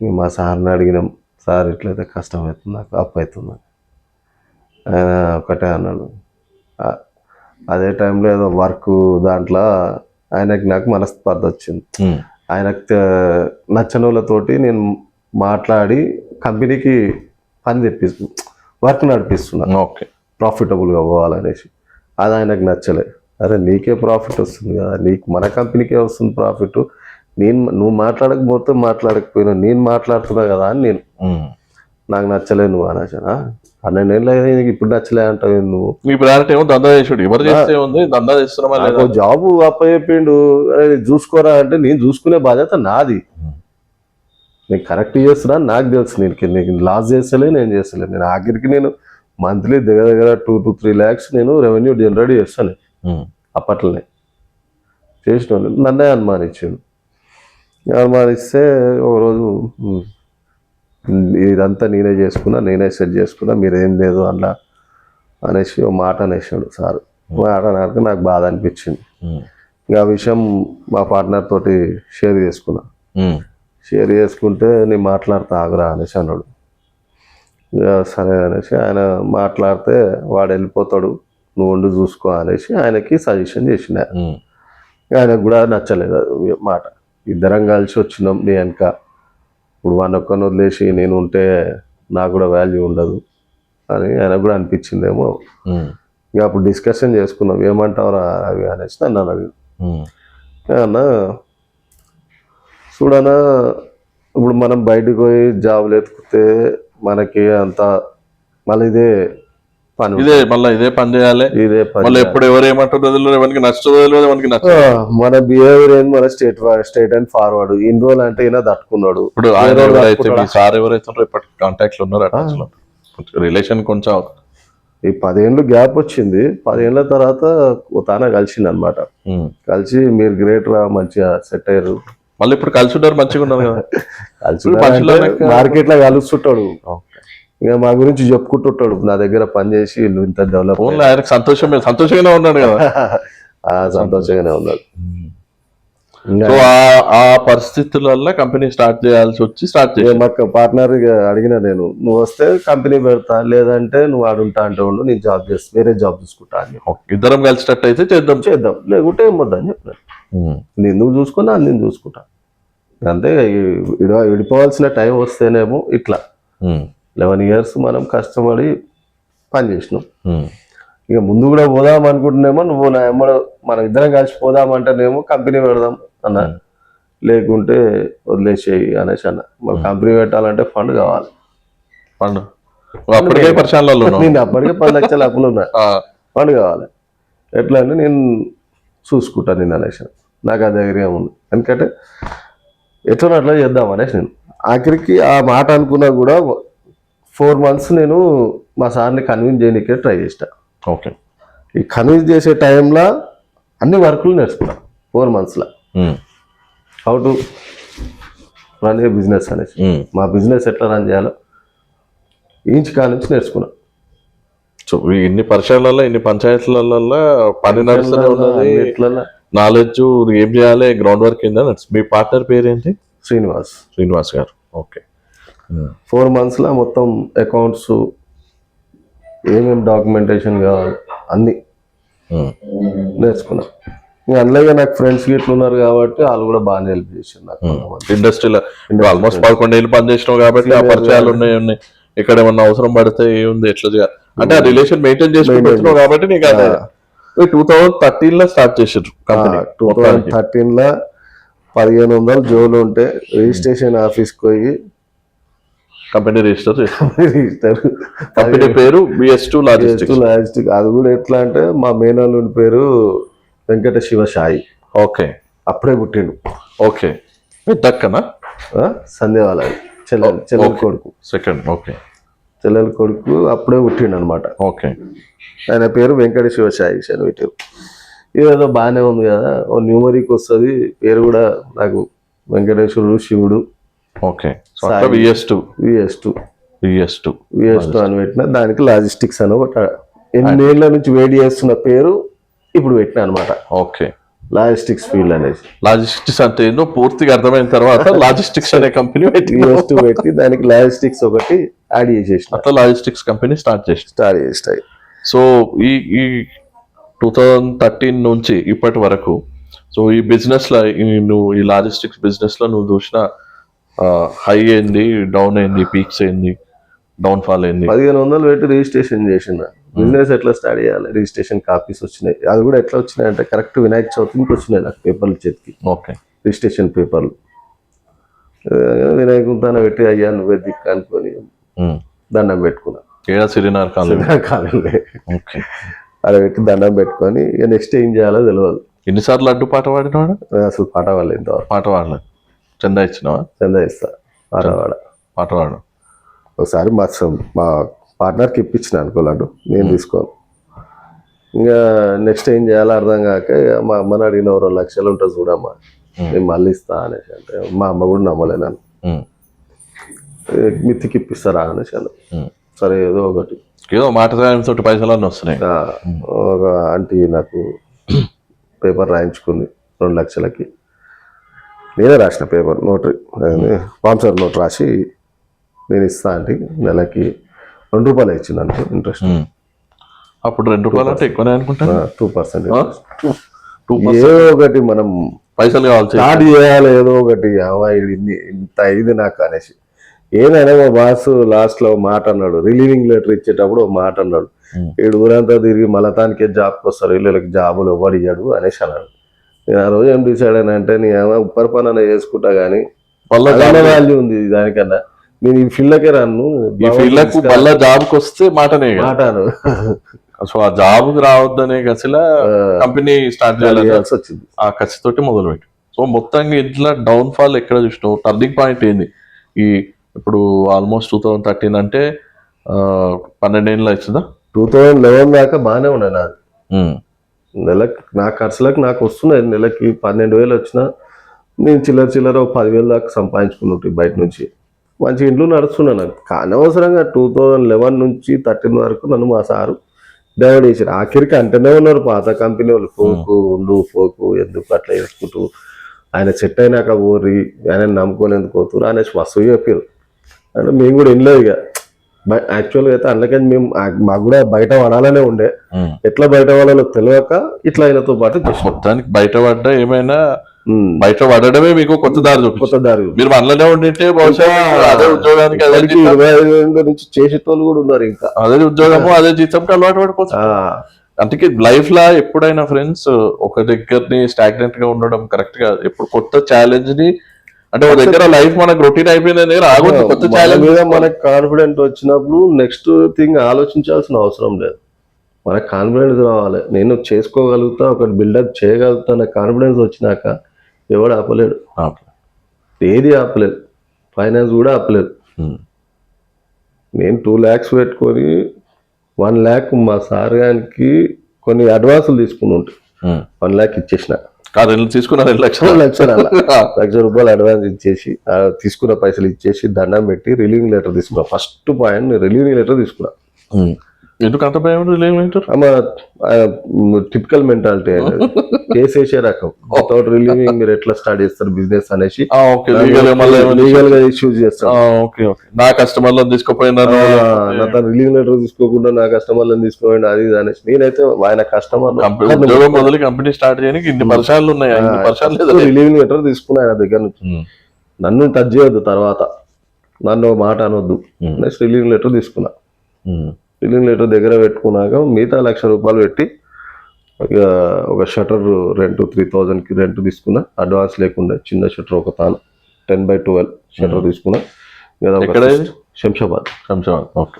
ఇంక మా సార్ని అడిగినాం, సార్ ఇట్లయితే కష్టం అవుతుంది, నాకు అప్పు అవుతుంది. ఆయన ఒకటే అన్నాడు. అదే టైంలో ఏదో వర్క్ దాంట్లో ఆయనకి నాకు మనస్పర్ధ వచ్చింది. ఆయనకు నచ్చని వాళ్ళతోటి నేను మాట్లాడి కంపెనీకి పని వర్క్ నడిపిస్తున్నాను. ఓకే, ప్రాఫిటబుల్గా పోవాలనేసి. అది ఆయనకు నచ్చలే. అరే నీకే ప్రాఫిట్ వస్తుంది కదా, నీకు మన కంపెనీకే వస్తుంది ప్రాఫిట్, నువ్వు మాట్లాడకపోతే మాట్లాడకపోయినా నేను మాట్లాడుతున్నా కదా అని నేను. నాకు నచ్చలే నువ్వు అనేసానా. 12 ఏళ్ళు నీకు ఇప్పుడు నచ్చలే అంటావు నువ్వు. మీ ప్రయారిటీ ఏమో దందా చేసుడు, ఎవరు చేస్తే ఉంది దందా చేస్తున్నా. జాబు అప్పచెప్పిండు, చూసుకోరా అంటే నేను చూసుకునే బాధ్యత నాది. నేను కరెక్ట్ చేస్తున్నా నాకు తెలుసు. నీకు లాస్ చేస్తలే, నేను చేస్తలే. నేను ఆఖరికి నేను మంత్లీ దగ్గర 2 to 3 lakhs నేను రెవెన్యూ జనరేట్ చేస్తాను. అప్పట్లోనే చేసిన నన్నే అనుమానిస్తే ఒకరోజు ఇదంతా నేనే చేసుకున్నా, నేనే సెట్ చేసుకున్నా, మీరేం లేదు అలా అనేసి ఒక మాట అనేసాడు సార్. మాట అన్నాక నాకు బాధ అనిపించింది. ఇంకా ఆ విషయం మా పార్ట్నర్ తోటి షేర్ చేసుకుంటే నేను మాట్లాడతా ఆగురా అనేసి అన్నాడు. ఇక సరే అనేసి ఆయన మాట్లాడితే వాడు వెళ్ళిపోతాడు, నువ్వు వండు చూసుకో అనేసి ఆయనకి సజెషన్ చేసిన. ఆయనకు కూడా నచ్చలేదు మాట. ఇద్దరం కలిసి వచ్చినాం నీ వెనక. ఇప్పుడు ఒక్కరిని వదిలేసి నేను ఉంటే నాకు కూడా వాల్యూ ఉండదు అని ఆయనకు కూడా అనిపించిందేమో. ఇంకా అప్పుడు డిస్కషన్ చేసుకున్నాం, ఏమంటావురా అవి అనేసి నన్ను అడిగి. అన్నా చూడనా, ఇప్పుడు మనం బయటకు పోయి జాబులు ఎత్తుకుతే మనకి అంత మళ్ళీ ఇదే పని చేయాలి. ఇదే పని ఎప్పుడు ఎవరు ఏమంటారు, ఎవరికి నచ్చదు, మన బిహేవియర్ ఏంది, మన స్ట్రైట్ అండ్ ఫార్వర్డ్. ఇన్ని రోజులు అంటే ఈయన తట్టుకున్నాడు. ఇప్పుడు సార్ ఎవరైతే కాంటాక్ట్ లో ఉన్నారో రిలేషన్ కొంచెం ఈ 10 ఏళ్ళు గ్యాప్ వచ్చింది. 10 ఏళ్ళ తర్వాత తానే కలిసింది అనమాట. కలిసి మీరు గ్రేట్ రా, మంచిగా సెట్ అయ్యారు. మళ్ళీ ఇప్పుడు కలిసి ఉన్నారు, మంచిగా ఉన్నారు కదా. కలిసి మార్కెట్ లో కలుస్తుంటాడు. ఇక మా గురించి చెప్పుకుంటుంటాడు, నా దగ్గర పని చేసి వీళ్ళు ఇంత డెవలప్. ఆయనకు సంతోషంగానే ఉన్నాడు కదా. సంతోషంగానే ఉన్నాడు. సో ఆ పరిస్థితులలో కంపెనీ స్టార్ట్ చేయాల్సి వచ్చి మాకు పార్ట్నర్ అడిగిన నేను, నువ్వు వస్తే కంపెనీ పెడతా, లేదంటే నువ్వు ఆడుంటా అంటే ఉండు, నేను జాబ్ చేస్తా, వేరే జాబ్ చూసుకుంటా అని. ఇద్దరం కలిసినట్టు అయితే చేద్దాం, లేకుంటే ఏం వద్దని చెప్పినాను. నువ్వు చూసుకున్నా నేను చూసుకుంటా అంతే. విడిపోవాల్సిన టైం వస్తేనేమో ఇట్లా 11 years మనం కష్టపడి పని చేసినాం. ఇక ముందు కూడా పోదాం అనుకుంటున్నామో, నువ్వు నా ఎమ్మడ మనం ఇద్దరం కలిసి పోదామంటేనేమో కంపెనీ పెడదాం అన్న, లేకుంటే వదిలేసేయి అనేసి అన్న. మరి కంపెనీ పెట్టాలంటే ఫండ్ కావాలి. నేను అప్పటికే 10 లక్షల అప్పులు ఉన్నా, ఫండ్ కావాలి. ఎట్లా అంటే నేను చూసుకుంటాను నేను అనేసి. నాకు ఆ ధైర్యం ఉంది, ఎందుకంటే ఎట్లా అట్లా చేద్దాం అనేసి నేను. ఆఖరికి ఆ మాట అనుకున్నా కూడా 4 months నేను మా సార్ని కన్విన్స్ చేయడానికే ట్రై చేసిన. ఓకే, ఈ కన్విన్స్ చేసే టైంలో అన్ని వర్కులు నేర్చుకున్నా 4 monthsలో. How to run a business అనేసి. మా బిజినెస్ ఎట్లా రన్ చేయాలో ఇంచ్ కాడ నుంచి నేర్చుకున్నా. సో ఇన్ని పరిచయాలలో ఇన్ని పంచాయతీలలో పని నడుస్తూనే ఉన్నది, ఎట్లా నాలెడ్జ్ ఏం చేయాలి, గ్రౌండ్ వర్క్ ఏందా. మీ పార్ట్నర్ పేరు ఏంటి? శ్రీనివాస్ గారు. ఓకే. 4 months లో మొత్తం అకౌంట్స్ ఏమేమి డాక్యుమెంటేషన్ కావాలి అన్ని నేర్చుకున్నా. ఇంకా అందులో నాకు ఫ్రెండ్స్ గిట్లు ఉన్నారు కాబట్టి వాళ్ళు కూడా బాగానే హెల్ప్ చేసారు నాకు. ఇండస్ట్రీలో ఆల్మోస్ట్ 11 ఏళ్ళు పనిచేసినావు కాబట్టి ఆ పరిచయాలు ఉన్నాయి. ఇక్కడ ఏమన్నా అవసరం పడితే ఏముంది ఎట్లా చేయాలి అంటే ఆ రిలేషన్ మెయింటైన్ చేసుకుంటున్నావు కాబట్టి నీకు అదే 2013 లో స్టార్ట్ చేసారు కంపెనీ. 2013 లో 1500 జోలు ఉంటే రిజిస్ట్రేషన్ ఆఫీస్కి పోయి కంపెనీ రిజిస్టర్ రిజిస్టర్. కంపెనీ పేరు BS2 లాజిస్టిక్స్. అది కూడా ఎట్లా అంటే మా మేనల్లుడి పేరు వెంకట శివ సాయి. ఓకే. అప్పుడే పుట్టిండు. ఓకే. దక్కనా సందేవాల చెల్లెల కొడుకు. సెకండ్. ఓకే. చెల్లెల కొడుకు అప్పుడే పుట్టిండు అనమాట. ఓకే. ఆయన పేరు వెంకట శివ సాయి అని పెట్టారు. ఇదేదో బాగానే ఉంది కదా, ఓ న్యూమరిక్ వస్తుంది పేరు కూడా నాకు, వెంకటేశ్వరుడు శివుడు. ఓకే. VS2 అని పెట్టిన. దానికి లాజిస్టిక్స్ అని ఒక 8 ఏళ్ల నుంచి వేడి చేస్తున్న పేరు ఇప్పుడు పెట్టిన అనమాట. ఓకే. లాజిస్టిక్స్ ఫీల్డ్ అనేసి. లాజిస్టిక్స్ అంటే ఏందో పూర్తిగా అర్థమైన తర్వాత లాజిస్టిక్స్ అనే కంపెనీ పెట్టి దానికి లాజిస్టిక్స్ ఒకటి యాడ్ చేసేసిన. అట్లా లాజిస్టిక్స్ కంపెనీ స్టార్ట్ చేస్తాయి. సో ఈ 2013 నుంచి ఇప్పటి వరకు సో ఈ బిజినెస్ లో నువ్వు ఈ లాజిస్టిక్స్ బిజినెస్ లో నువ్వు చూసిన హై ఏంది, డౌన్ ఏంది, పీక్స్ ఏంది, డౌన్ ఫాల్ ఏంది? 1500 పెట్టి రిజిస్ట్రేషన్ చేసిన. బిజినెస్ ఎట్లా స్టార్ట్ చేయాలి, రిజిస్ట్రేషన్ కాపీస్ వచ్చినాయి. అది కూడా ఎట్లా వచ్చినాయి అంటే కరెక్ట్ వినాయక చవితికి వచ్చినాయి నాకు పేపర్లు చేతికి. ఓకే. రిజిస్ట్రేషన్ పేపర్లు వినాయకుంతాన పెట్టి అయ్యా నువ్వే దిక్కు అనుకొని దండం పెట్టుకున్నా. సిరినార్ కాలే అలా పెట్టి దండం పెట్టుకొని ఇక నెక్స్ట్ ఏం చేయాలో తెలియదు. ఎన్నిసార్లు లడ్డు పాట పాడినాడు? అసలు పాట పాడలేదు ఇంతవరకు. పాట పాడలేదు. చందా ఇచ్చినావా? చందా ఇస్తా. పాట పాడు. ఒకసారి మా పార్ట్నర్కి ఇప్పించిన అనుకో లడ్డు, నేను తీసుకోను. ఇంకా నెక్స్ట్ ఏం చేయాలో అర్థం కాక మా అమ్మని అడిగిన 2 లక్షలు ఉంటుంది చూడమ్మా, నేను మళ్ళీ ఇస్తా అనేసి అంటే మా అమ్మ కూడా నమ్మలే నన్ను. మిత్తికి ఇప్పిస్తారా అనేసి అన్న. సరే ఏదో మాట సాయంతో పైసలన్నీ వస్తున్నాయి. ఒక ఆంటీ నాకు పేపర్ రాయించుకుంది 2 లక్షలకి. నేనే రాసిన పేపర్ నోటరీ స్పాన్సర్ నోట్ రాసి నేను ఇస్తా అంటే నెలకి ₹2 ఇచ్చింది అంటే ఇంట్రెస్ట్. అప్పుడు ₹2 అంటే ఎక్కువనే అనుకుంటా. 2%. ఏదో ఒకటి మనం పైసలు కావాలి, స్టార్ట్ చేయాలి ఏదో ఒకటి. ఇంత అయింది నాకు అనేసి ఏదైనా మా బాస్ లాస్ట్ లో మాట అన్నాడు, రిలీవింగ్ లెటర్ ఇచ్చేటప్పుడు ఒక మాట అన్నాడు, 7 ఊరంతా తిరిగి మలతానికే జాబ్కి వస్తారు, వీళ్ళకి జాబులు ఎవరు ఇయ్యాడు అనేసి అన్నాడు. నేను ఆ రోజు ఏం డిసైడ్ అయినా అంటే నేను ఉప్పర్ పని అనే చేసుకుంటా కానీ వాల్యూ ఉంది దానికన్నా. నేను ఈ ఫీల్డ్కే రాను, ఈ ఫీల్డ్ జాబ్కి వస్తే మాటను సో ఆ జాబ్ రావద్దనే కసిలా కంపెనీ స్టార్ట్ చేయాల్సి వచ్చింది. ఆ కసితోటి మొదలుపెట్టి సో మొత్తంగా ఇట్లా డౌన్ ఫాల్ ఎక్కడ చూసినావు? టర్నింగ్ పాయింట్ ఏంది? ఈ ఇప్పుడు ఆల్మోస్ట్ 2013 అంటే 12 ఏళ్ళు అవుతుందా? 2011 దాకా బాగానే ఉన్నాయి నాది. నెలకి నా ఖర్చులకు నాకు వస్తున్నాయి. నెలకి 12,000 వచ్చినా నేను చిల్లర 10,000 దాకా సంపాదించుకున్నట్టు బయట నుంచి. మంచి ఇంట్లో నడుస్తున్నాను. కానీ అవసరంగా 2011 నుంచి 13 వరకు నన్ను మా సారు డైవర్ట్ చేశారు. ఆఖరికి అంటేనే ఉన్నారు పాత కంపెనీ వాళ్ళు, పోకు ఎందుకు అట్లా వేసుకుంటూ, ఆయన సెట్ అయినాక ఊరి ఆయన నమ్ముకొని ఎందుకు పోతురు అనేసి వస్తువు చెప్పారు. అంటే మేము కూడా వినలేదు. ఇక యాక్చువల్గా అయితే అందుకని మేము మాకు కూడా బయట పడాలనే ఉండే, ఎట్లా బయట పడాలో తెలియక ఇట్లా ఆయనతో పాటు మొత్తానికి బయట పడ్డా ఏమైనా బయట పడడమే మీకు కొత్త దారి. మీరు మనలోనే ఉండింటే బహుశా అదే ఉద్యోగానికి 25 నుంచి చేసేటోళ్ళు కూడా ఉన్నారు. ఇంకా అదే ఉద్యోగము అదే జీతంకి అలవాటు పడిపోతుంది. అందుకే లైఫ్ లా ఎప్పుడైనా ఫ్రెండ్స్ ఒక దగ్గరని స్టాగ్నెంట్ గా ఉండడం కరెక్ట్ గా. ఎప్పుడు కొత్త ఛాలెంజ్ ని అంటే ఒక దగ్గర లైఫ్ మనకు రొటీన్ అయిపోయిందని రాకూడదు. కొత్త ఛాలెంజ్ మీద మనకు కాన్ఫిడెంట్ వచ్చినప్పుడు నెక్స్ట్ థింగ్ ఆలోచించాల్సిన అవసరం లేదు. మనకు కాన్ఫిడెన్స్ రావాలి, నేను చేసుకోగలుగుతా, ఒకటి బిల్డప్ చేయగలుగుతా అనే కాన్ఫిడెన్స్ వచ్చినాక ఎవడు ఆపలేడు, ఏది ఆపలేదు. ఫైనాన్స్ కూడా ఆపలేదు. నేను 2 lakhs పెట్టుకొని 1 lakh మా సార్ గారికి కొన్ని అడ్వాన్సులు తీసుకుని ఉంటాయి. 1 lakh ఇచ్చేసిన. తీసుకున్న 2 లక్షలు 2 లక్షలు అలా 1 లక్ష రూపాయలు అడ్వాన్స్ ఇచ్చేసి తీసుకున్న పైసలు ఇచ్చేసి దండం పెట్టి రిలీవింగ్ లెటర్ తీసుకున్నా. ఫస్ట్ పాయింట్ రిలీవింగ్ లెటర్ తీసుకున్నా. ఎందుకు అంత భయం టిపికల్ మెంటాలిటీ కేసు వేసే రకం. వితౌట్ రిలీవింగ్ మీరు ఎట్లా స్టార్ట్ చేస్తారు బిజినెస్ అనేసి లీగల్ గా ఇష్యూస్ చేస్తారు. నా కస్టమర్లను తీసుకుపోయినా రిలీవింగ్ లెటర్ తీసుకోకుండా నా కస్టమర్లను తీసుకోండి అది ఇది అనేసి. నేనైతే ఆయన కస్టమర్ మొదలు కంపెనీ స్టార్ట్ చేయడానికి ఇన్ని పరిచయాలు ఉన్నాయి. రిలీవింగ్ లెటర్ తీసుకున్నా ఆయన దగ్గర నుంచి. నన్ను టచ్ చేయొద్దు, తర్వాత నన్ను మాట అనొద్దు. నెక్స్ట్ రిలీవింగ్ లెటర్ తీసుకున్నా. రిలీవింగ్ లెటర్ దగ్గర పెట్టుకున్నాక మిగతా 1 లక్ష రూపాయలు పెట్టి ఒక షటర్ రెంట్ 3000కి రెంట్ తీసుకున్నా. అడ్వాన్స్ లేకుండా చిన్న షటర్ ఒక 10x12 షటర్ తీసుకున్నా. శంషాబాద్. ఓకే.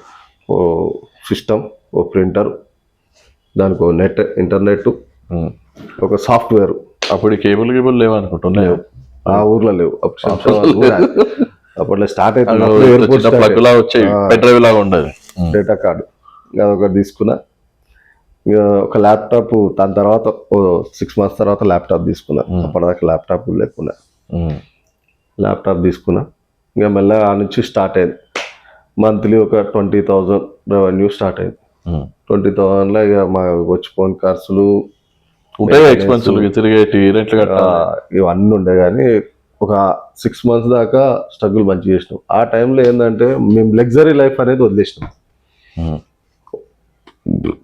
ఓ సిస్టమ్, ఓ ప్రింటర్, దానికి ఓ నెట్, ఇంటర్నెట్, ఒక సాఫ్ట్వేర్. అప్పుడు కేబుల్ లేవనుకుంటున్నాయి, ఆ ఊర్లో లేవు. అప్పట్లో స్టార్ట్ అయితే డేటా కార్డు అదొకటి తీసుకున్నా. ఒక ల్యాప్టాప్ దాని తర్వాత 6 months తర్వాత ల్యాప్టాప్ తీసుకున్నా. అప్పటిదాకా ల్యాప్టాప్ లేకున్నా ల్యాప్టాప్ తీసుకున్నా. ఇంకా మెల్లగా ఆ నుంచి స్టార్ట్ అయింది. మంత్లీ ఒక 20,000 రెవెన్యూ స్టార్ట్ అయింది. 20,000లో ఇక మా వచ్చిపోయిన ఖర్చులు ఇవన్నీ ఉండే. కానీ ఒక 6 months దాకా స్ట్రగుల్ మంచిగా చేసినాం. ఆ టైంలో ఏంటంటే మేము లగ్జరీ లైఫ్ అనేది వదిలేసినాం.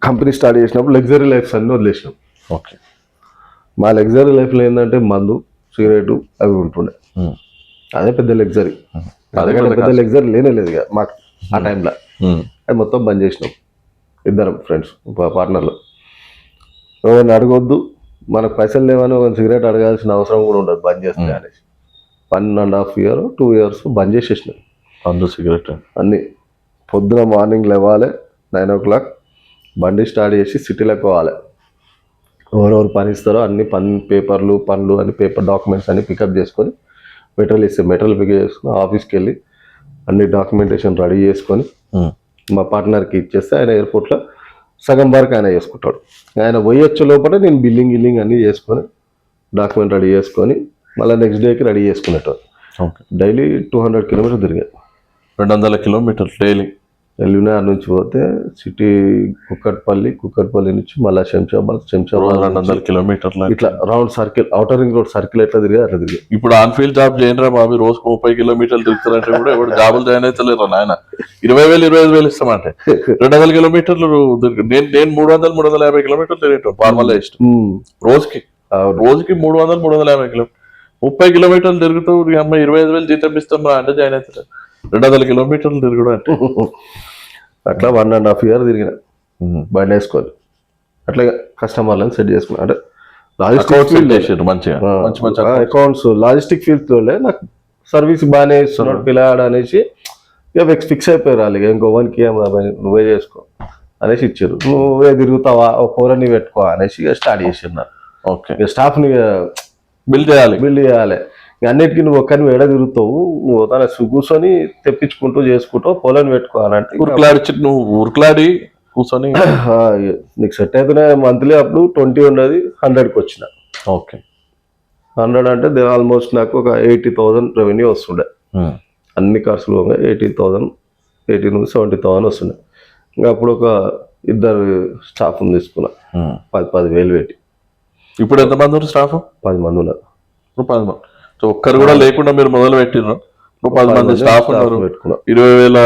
కంపెనీ స్టార్ట్ చేసినప్పుడు లగ్జరీ లైఫ్స్ అన్ని వదిలేసినాం. ఓకే. మా లగ్జరీ లైఫ్లో ఏంటంటే మందు, సిగరెట్ అవి ఉంటుండే. అదే పెద్ద లగ్జరీ. అదే పెద్ద లగ్జరీ లేదు ఇక మాకు ఆ టైంలో. అది మొత్తం బంద్ చేసినాం. ఇద్దరం ఫ్రెండ్స్, పార్ట్నర్లు. ఎవరిని అడగొద్దు, మనకు పైసలు లేవని ఒక సిగరెట్ అడగాల్సిన అవసరం కూడా ఉండదు బంద్ చేస్తే అనేసి 1.5 year 2 years బంద్ చేసేసినాం. అందు సిగరెట్ అన్నీ. పొద్దున మార్నింగ్ లేవాలి 9 o'clock, బండి స్టార్ట్ చేసి సిటీలోకి పోవాలి. ఎవరెవరు పని ఇస్తారో అన్ని పేపర్లు, పనులు అన్ని పేపర్ డాక్యుమెంట్స్ అన్ని పికప్ చేసుకొని మెటీరియల్ ఇస్తే మెటీరియల్ పికప్ చేసుకుని ఆఫీస్కి వెళ్ళి అన్ని డాక్యుమెంటేషన్ రెడీ చేసుకొని మా పార్ట్నర్కి ఇచ్చేస్తే ఆయన ఎయిర్పోర్ట్లో సగం వరకు ఆయన చేసుకుంటాడు. ఆయన పోయొచ్చే లోపల నేను బిల్లింగ్ అన్నీ చేసుకొని డాక్యుమెంట్ రెడీ చేసుకొని మళ్ళీ నెక్స్ట్ డేకి రెడీ చేసుకునేటోడు. డైలీ 200 kilometers తిరిగాయి. 200 kilometers డైలీ. ఎల్బీనగర్ నుంచి పోతే సిటీ కుక్కట్పల్లి నుంచి మళ్ళీ శంషాబాద్ 200 kilometers ఇట్లా round circle, outer ring road circle ఎట్లా తిరిగా అట్లా తిరిగి. ఇప్పుడు ఆన్ఫీల్డ్ జాబ్ చేయరా బాబు, రోజుకు 30 kilometers తిరుగుతారంటే కూడా ఎవరు జాబులు జాయిన్ అవుతలేరు నాయన. 20,000 ఇస్తామంటే 200 kilometers నేను 300-350 kilometers తిరిగేటాను ఫార్మల్ ఇష్టం. రోజుకి 300-350 kilometers 30 kilometers తిరుగుతూ అమ్మ 25,000 జీతం ఇస్తాం అంటే జాయిన్ అవుతారు. 200 kilometers తిరుగుడు అంటే అట్లా 1.5 year తిరిగిన బండి వేసుకొని. అట్లా కస్టమర్లను సెట్ చేసుకున్నా. అంటే లాజిస్టిక్ ఫీల్డ్ మంచిగా అకౌంట్స్ లాజిస్టిక్ ఫీల్డ్ తోలే నాకు సర్వీస్ బాగానే ఇస్తున్నాడు పిల్లాడు అనేసి ఇక ఫిక్స్ అయిపోయారు వాళ్ళు. ఇక ఇంకో 1 నువ్వే చేసుకో అనేసి ఇచ్చారు. నువ్వే తిరుగుతావా, ఓ పోరని పెట్టుకో అనేసి ఇక స్టార్ట్ చేసిన్నారు. ఓకే. ఇక స్టాఫ్ని బిల్డ్ చేయాలి. అన్నిటికీ నువ్వు ఒక్కరిని ఎడ తిరుగుతావు, నువ్వు తన కూర్చొని తెప్పించుకుంటూ చేసుకుంటావు, పొలం పెట్టుకోవాలంటే నువ్వు ఉరుకులాడి కూర్చొని నీకు సెట్ అయితేనే మంత్లీ అప్పుడు 20 ఉండదు 100కి వచ్చిన. ఓకే. 100 అంటే ఆల్మోస్ట్ నాకు ఒక 80,000 రెవెన్యూ వస్తుండే. అన్ని ఖర్చులు 80 నుంచి 70,000 వస్తుండే. ఇంకా అప్పుడు ఒక 2 స్టాఫ్ని తీసుకున్నా 10,000 పెట్టి. ఇప్పుడు ఎంతమంది స్టాఫ్? 10 మంది ఉన్నారు. ఇప్పుడు 10 మంది. సో ఒక్కరు కూడా లేకుండా మీరు మొదలు పెట్టినారు. 10 మంది స్టాఫ్ ఉన్నారు. 20,000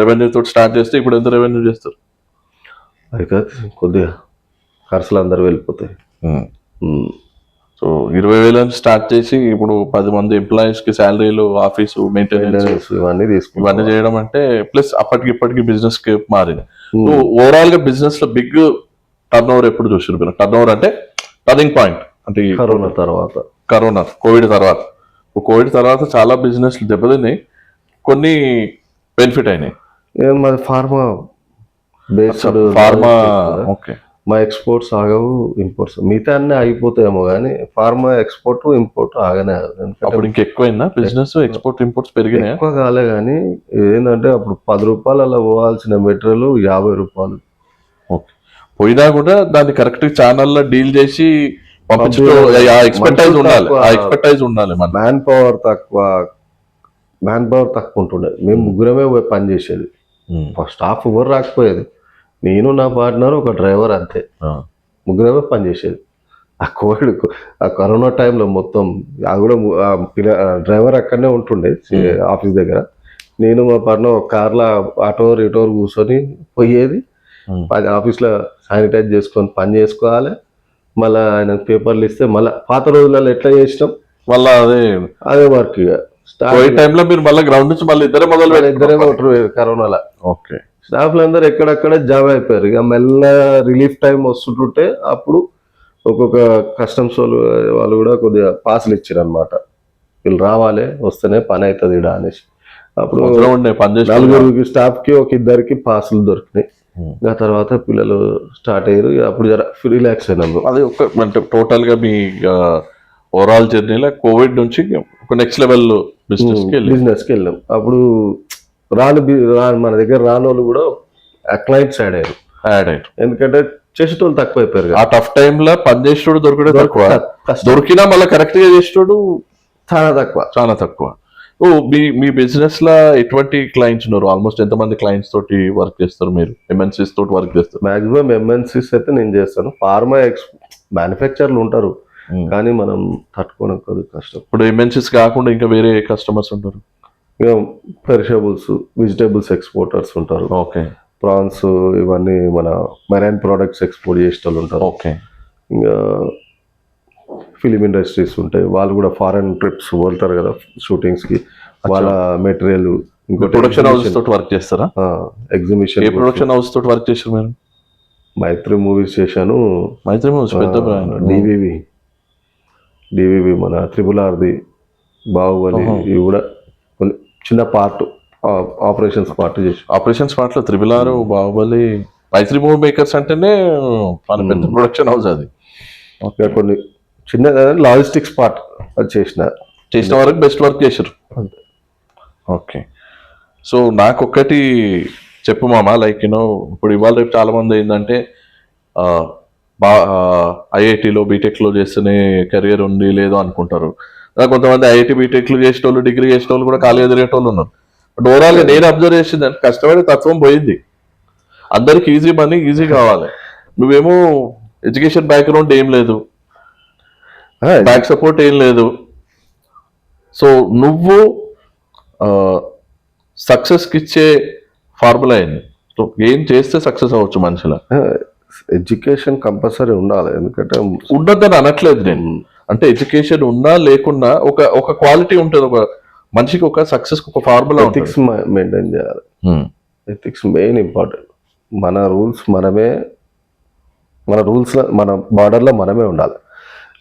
రెవెన్యూ తోటి స్టార్ట్ చేస్తే ఇప్పుడు ఎంత రెవెన్యూ చేస్తారు? అయితే కొద్దిగా ఖర్చులు అందరు వెళ్ళిపోతాయి. సో 20,000 స్టార్ట్ చేసి ఇప్పుడు 10 మంది ఎంప్లాయీస్ కి శాలరీలు, ఆఫీసు మెయింటెనెన్స్ ఇవన్నీ చేయడం అంటే ప్లస్ అప్పటికి ఇప్పటికి బిజినెస్ కి మారింది. ఓవరాల్ గా బిజినెస్ లో బిగ్ టర్న్ ఓవర్ ఎప్పుడు చూసారు మీరు? టర్న్ ఓవర్ అంటే టర్నింగ్ పాయింట్ అంటే కోవిడ్ తర్వాత చాలా బిజినెస్ దెబ్బతిన్నాయి, కొన్ని బెనిఫిట్ అయినాయి. Pharma okay. మా ఎక్స్పోర్ట్స్ ఆగవు, ఇంపోర్ట్స్ మిగతా అన్నీ ఆగిపోతాయేమో కానీ ఫార్మా ఎక్స్పోర్ట్ ఇంపోర్ట్ ఆగనే. అప్పుడు ఇంకెక్కువైందా బిజినెస్? ఎక్స్పోర్ట్ ఇంపోర్ట్స్ పెరిగినాయి? ఎక్కువ కాలే కానీ ఏంటంటే అప్పుడు 10 రూపాయలు అలా పోవాల్సిన మెటీరియల్ 50 రూపాయలు. ఓకే. పోయినా కూడా దాన్ని కరెక్ట్ ఛానల్లో డీల్ చేసి పంపించడం ఎక్స్పర్టైజ్ మనుషులు ఉండాలి, తక్కువ. ఆ ఎక్స్పర్టైజ్ ఉండాలి మన. మ్యాన్ పవర్ తక్కువ ఉంటుండే. మేము ముగ్గురమే పోయి పని చేసేది. స్టాఫ్ ఎవరు రాకపోయేది. నేను, నా పార్ట్నర్, ఒక డ్రైవర్, అంతే. ముగ్గురమే పని చేసేది. ఆ కోవిడ్, ఆ కరోనా టైంలో మొత్తం అది కూడా డ్రైవర్ అక్కడనే ఉంటుండే ఆఫీస్ దగ్గర. నేను, మా పార్ట్నర్ ఒక కార్లో అటోర్ ఇటోర్ కూర్చొని పోయేది. ఆఫీస్లో శానిటైజ్ చేసుకొని పని చేసుకోవాలి. మళ్ళీ ఆయన పేపర్లు ఇస్తే మళ్ళీ పాత రోజులలో ఎట్లా చేసినాం మళ్ళీ అదే వర్క్. ఇక కోవిడ్ టైంలో మీరు మళ్ళీ గ్రౌండ్ నుంచి మళ్ళీ ఇద్దరే మోటార్ కరోనాలో. ఓకే. స్టాఫ్లు అందరూ ఎక్కడెక్కడ జాబ్ అయిపోయారు. ఇక మెల్ల రిలీఫ్ టైం వస్తుంటుంటే అప్పుడు ఒక్కొక్క కస్టమ్స్ వాళ్ళు కూడా కొద్దిగా పాసులు ఇచ్చారు అనమాట. వీళ్ళు రావాలి, వస్తేనే పని అవుతుంది ఇక్కడ అనేసి. అప్పుడు నలుగురికి స్టాఫ్కి ఒక ఇద్దరికి పాసులు దొరికినాయి. ఆ తర్వాత పిల్లలు స్టార్ట్ అయ్యారు. అప్పుడు జర రిలాక్స్ అయినాము. అది అంటే టోటల్ గా మీ ఓవరాల్ జర్నీలో కోవిడ్ నుంచి ఒక నెక్స్ట్ లెవెల్ బిజినెస్కి వెళ్ళాం. అప్పుడు మన దగ్గర రాని వాళ్ళు కూడా క్లయింట్స్ యాడ్ అయ్యారు. ఎందుకంటే చేసేటోళ్ళు తక్కువ అయిపోయారు. ఆ టఫ్ టైంలో పని చేసేటోడు దొరకడం తక్కువ, దొరికినా మళ్ళీ కరెక్ట్ గా చేసేటోడు చాలా తక్కువ. మీ బిజినెస్ లో ఎటువంటి క్లయింట్స్ ఉన్నారు? ఆల్మోస్ట్ ఎంతమంది క్లయింట్స్ తోటి వర్క్ చేస్తారు మీరు? ఎంఎన్సీస్ తోటి వర్క్ చేస్తారు? మాక్సిమం ఎంఎన్సీస్ అయితే నేను చేస్తాను. ఫార్మా మ్యానుఫ్యాక్చర్లు ఉంటారు, కానీ మనం తట్టుకోవడం కొద్దిగా కష్టం. ఇప్పుడు ఎంఎన్సీస్ కాకుండా ఇంకా వేరే కస్టమర్స్ ఉంటారు? ఇక పెరిషబుల్స్, వెజిటేబుల్స్ ఎక్స్పోర్టర్స్ ఉంటారు. ఓకే. ప్రాన్స్, ఇవన్నీ మన మెరైన్ ప్రోడక్ట్స్ ఎక్స్పోర్ట్ చేసే వాళ్ళు ఉంటారు. ఓకే. ఇంకా ఫిలిం ఇండస్ట్రీస్ ఉంటాయి, వాళ్ళు కూడా ఫారెన్ ట్రిప్స్ వెళ్తారు కదా షూటింగ్స్ కి. వాళ్ళ మెటీరియల్ ప్రొడక్షన్ హౌస్ తోటి వర్క్ చేస్తారా? ఎగ్జిబిషన్. ఏ ప్రొడక్షన్ హౌస్ తోటి వర్క్ చేశారు మీరు? మైత్రి మూవీస్ చేశాను. మైత్రి మూవీస్ పెద్ద బ్రాండ్. డివివి మన త్రిబుల్-ఆర్ది, బాహుబలి, ఇవి కూడా చిన్న పార్ట్ ఆపరేషన్స్ పార్ట్ చేసి. ఆపరేషన్స్ పార్ట్ లో త్రిబుల్-ఆర్, బాహుబలి, మైత్రి మూవీ మేకర్స్ అంటేనే మన పెద్ద ప్రొడక్షన్ హౌస్ అది. ఓకే. కొన్ని చిన్న లాజిస్టిక్స్ పార్ట్ అది చేసిన వరకు బెస్ట్ వర్క్ చేశారు. ఓకే. సో నాకు ఒక్కటి చెప్పు మామ, లైక్ ఇప్పుడు ఇవాళ రేపు చాలా మంది ఏంటంటే ఐఐటీలో బీటెక్లో చేస్తేనే కెరియర్ ఉంది లేదో అనుకుంటారు. కొంతమంది ఐఐటీ బీటెక్లు చేసేటోళ్ళు, డిగ్రీ చేసేటోళ్ళు కూడా ఖాళీగా తిరిగేటోళ్ళు ఉన్నారు. బట్ ఓవరాల్గా నేను అబ్జర్వ్ చేసింది అంటే కష్టపడే తత్వం పోయింది. అందరికి ఈజీ మనీ, ఈజీ కావాలి. నువ్వేమో ఎడ్యుకేషన్ బ్యాక్గ్రౌండ్ ఏం లేదు, బ్యాక్ సపోర్ట్ ఏం లేదు. సో నువ్వు సక్సెస్కి ఇచ్చే ఫార్ములా ఏంది? సో ఏం చేస్తే సక్సెస్ అవ్వచ్చు మనిషిలో? ఎడ్యుకేషన్ కంపల్సరీ ఉండాలి. ఎందుకంటే ఉండొద్దని అనట్లేదు నేను. అంటే ఎడ్యుకేషన్ ఉన్నా లేకున్నా ఒక క్వాలిటీ ఉంటుంది. ఒక మనిషికి ఒక సక్సెస్ ఒక ఫార్ములా. ఎథిక్స్ మెయింటైన్ చేయాలి. Ethics main important. మన రూల్స్ మన బార్డర్లో మనమే ఉండాలి.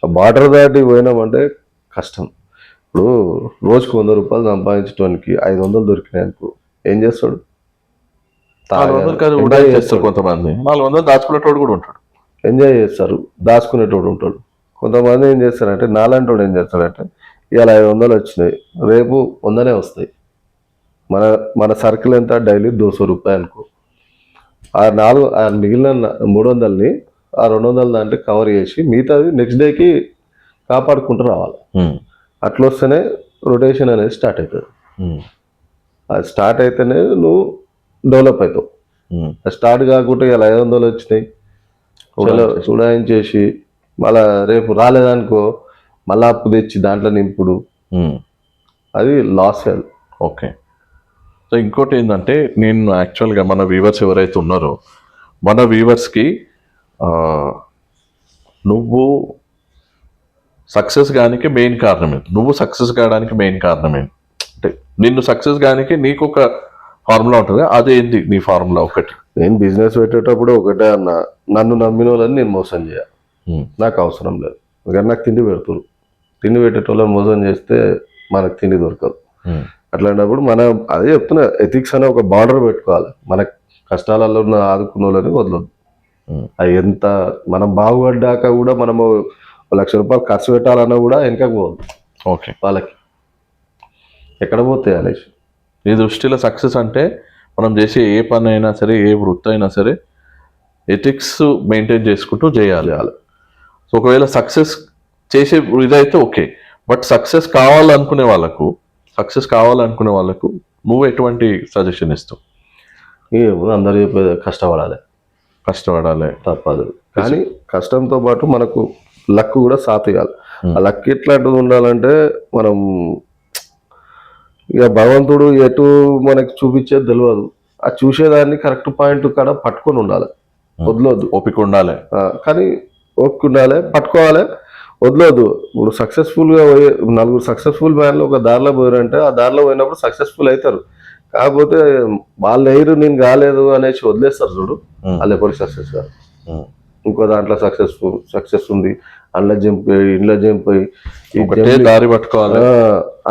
ఆ బార్డర్ దాటి పోయినామంటే కష్టం. ఇప్పుడు రోజుకు 100 రూపాయలు సంపాదించడానికి 500 దొరికినాయి అనుకో, ఏం చేస్తాడు? 400 చేస్తారు కొంతమంది. 400 దాచుకునేటోడు కూడా ఉంటాడు. ఎంజాయ్ చేస్తారు, దాచుకునేటోడు ఉంటాడు. కొంతమంది ఏం చేస్తారంటే, నాలంటోడు ఏం చేస్తాడంటే, ఇవాళ 500 వచ్చినాయి, రేపు 100 వస్తాయి. మన సర్కిల్ ఎంత? డైలీ 200 రూపాయలు అనుకో. ఆ మిగిలిన 300ని ఆ 200 దాంట్లో కవర్ చేసి మిగతాది నెక్స్ట్ డేకి కాపాడుకుంటూ రావాలి. అట్లా వస్తేనే రొటేషన్ అనేది స్టార్ట్ అవుతుంది. అది స్టార్ట్ అయితేనే నువ్వు డెవలప్ అవుతావు. స్టార్ట్ కాకుండా ఇలా 500 వచ్చినాయి చూడాయించేసి మళ్ళా రేపు రాలేదనుకో, మళ్ళా అప్పు తెచ్చి దాంట్లో నింపుడు, అది లాస్. ఓకే. సో ఇంకోటి ఏంటంటే, నేను యాక్చువల్గా మన వ్యూవర్స్ ఎవరైతే ఉన్నారో, మన వ్యూవర్స్కి నువ్వు సక్సెస్ కానికి మెయిన్ కారణం ఏంటి? నువ్వు సక్సెస్ కావడానికి మెయిన్ కారణం ఏంటి? అంటే నిన్ను సక్సెస్ కానికి నీకు ఒక ఫార్ములా ఉంటుంది, అదేంటి నీ ఫార్ములా? ఒకటి, నేను బిజినెస్ పెట్టేటప్పుడు ఒకటే అన్న, నన్ను నమ్మిన వాళ్ళని నేను మోసం చేయాలి. నాకు అవసరం లేదు. ఎందుకంటే నాకు తిండి పెడుతురు. తిండి పెట్టేటోళ్ళని మోసం చేస్తే మనకు తిండి దొరకదు. అట్లాంటప్పుడు మనం అదే చెప్తున్నా, ఎథిక్స్ అనే ఒక బార్డర్ పెట్టుకోవాలి. మన కష్టాలలో ఉన్న ఆదుకున్న వాళ్ళని వదలదు. అది ఎంత మనం బాగుపడ్డాక కూడా మనము 1,00,000 రూపాయలు ఖర్చు పెట్టాలన్నా కూడా వెనకకు పోదు. ఓకే. వాళ్ళకి ఎక్కడ పోతాయి అనేసి. నీ దృష్టిలో సక్సెస్ అంటే మనం చేసే ఏ పని అయినా సరే, ఏ వృత్తి అయినా సరే, ఎథిక్స్ మెయింటైన్ చేసుకుంటూ చేయాలి. సో ఒకవేళ సక్సెస్ చేసే ఇదైతే ఓకే, బట్ సక్సెస్ కావాలనుకునే వాళ్ళకు నువ్వు ఎటువంటి సజెషన్ ఇస్తావు? ఏమో అందరూ చెప్పేది కష్టపడాలి తప్పదు, కానీ కష్టంతో పాటు మనకు లక్ కూడా సాత్ ఇవ్వాలి. ఆ లక్ ఎట్లాంటిది ఉండాలంటే మనం ఇక భగవంతుడు ఎటు మనకి చూపించేది తెలియదు, ఆ చూసేదాన్ని కరెక్ట్ పాయింట్ కాడ పట్టుకొని ఉండాలి, వదలొద్దు. ఓపిక ఉండాలి, కానీ ఓపిక ఉండాలి, పట్టుకోవాలి, వదలొద్దు. ఇప్పుడు సక్సెస్ఫుల్గా పోయే నలుగురు సక్సెస్ఫుల్ మ్యాన్లు ఒక దారిలో పోయారంటే ఆ దారిలో పోయినప్పుడు సక్సెస్ఫుల్ అవుతారు. కాకపోతే వాళ్ళ ఎయిర్ నేను కాలేదు అనేసి వదిలేస్తారు చూడు, వాళ్ళు ఎప్పుడు సక్సెస్ కాదు. ఇంకో దాంట్లో సక్సెస్ ఉంది, అందులో జంప్ అయ్యి ఇంట్లో జంప్ అయ్యి దారి పట్టుకోవాలి.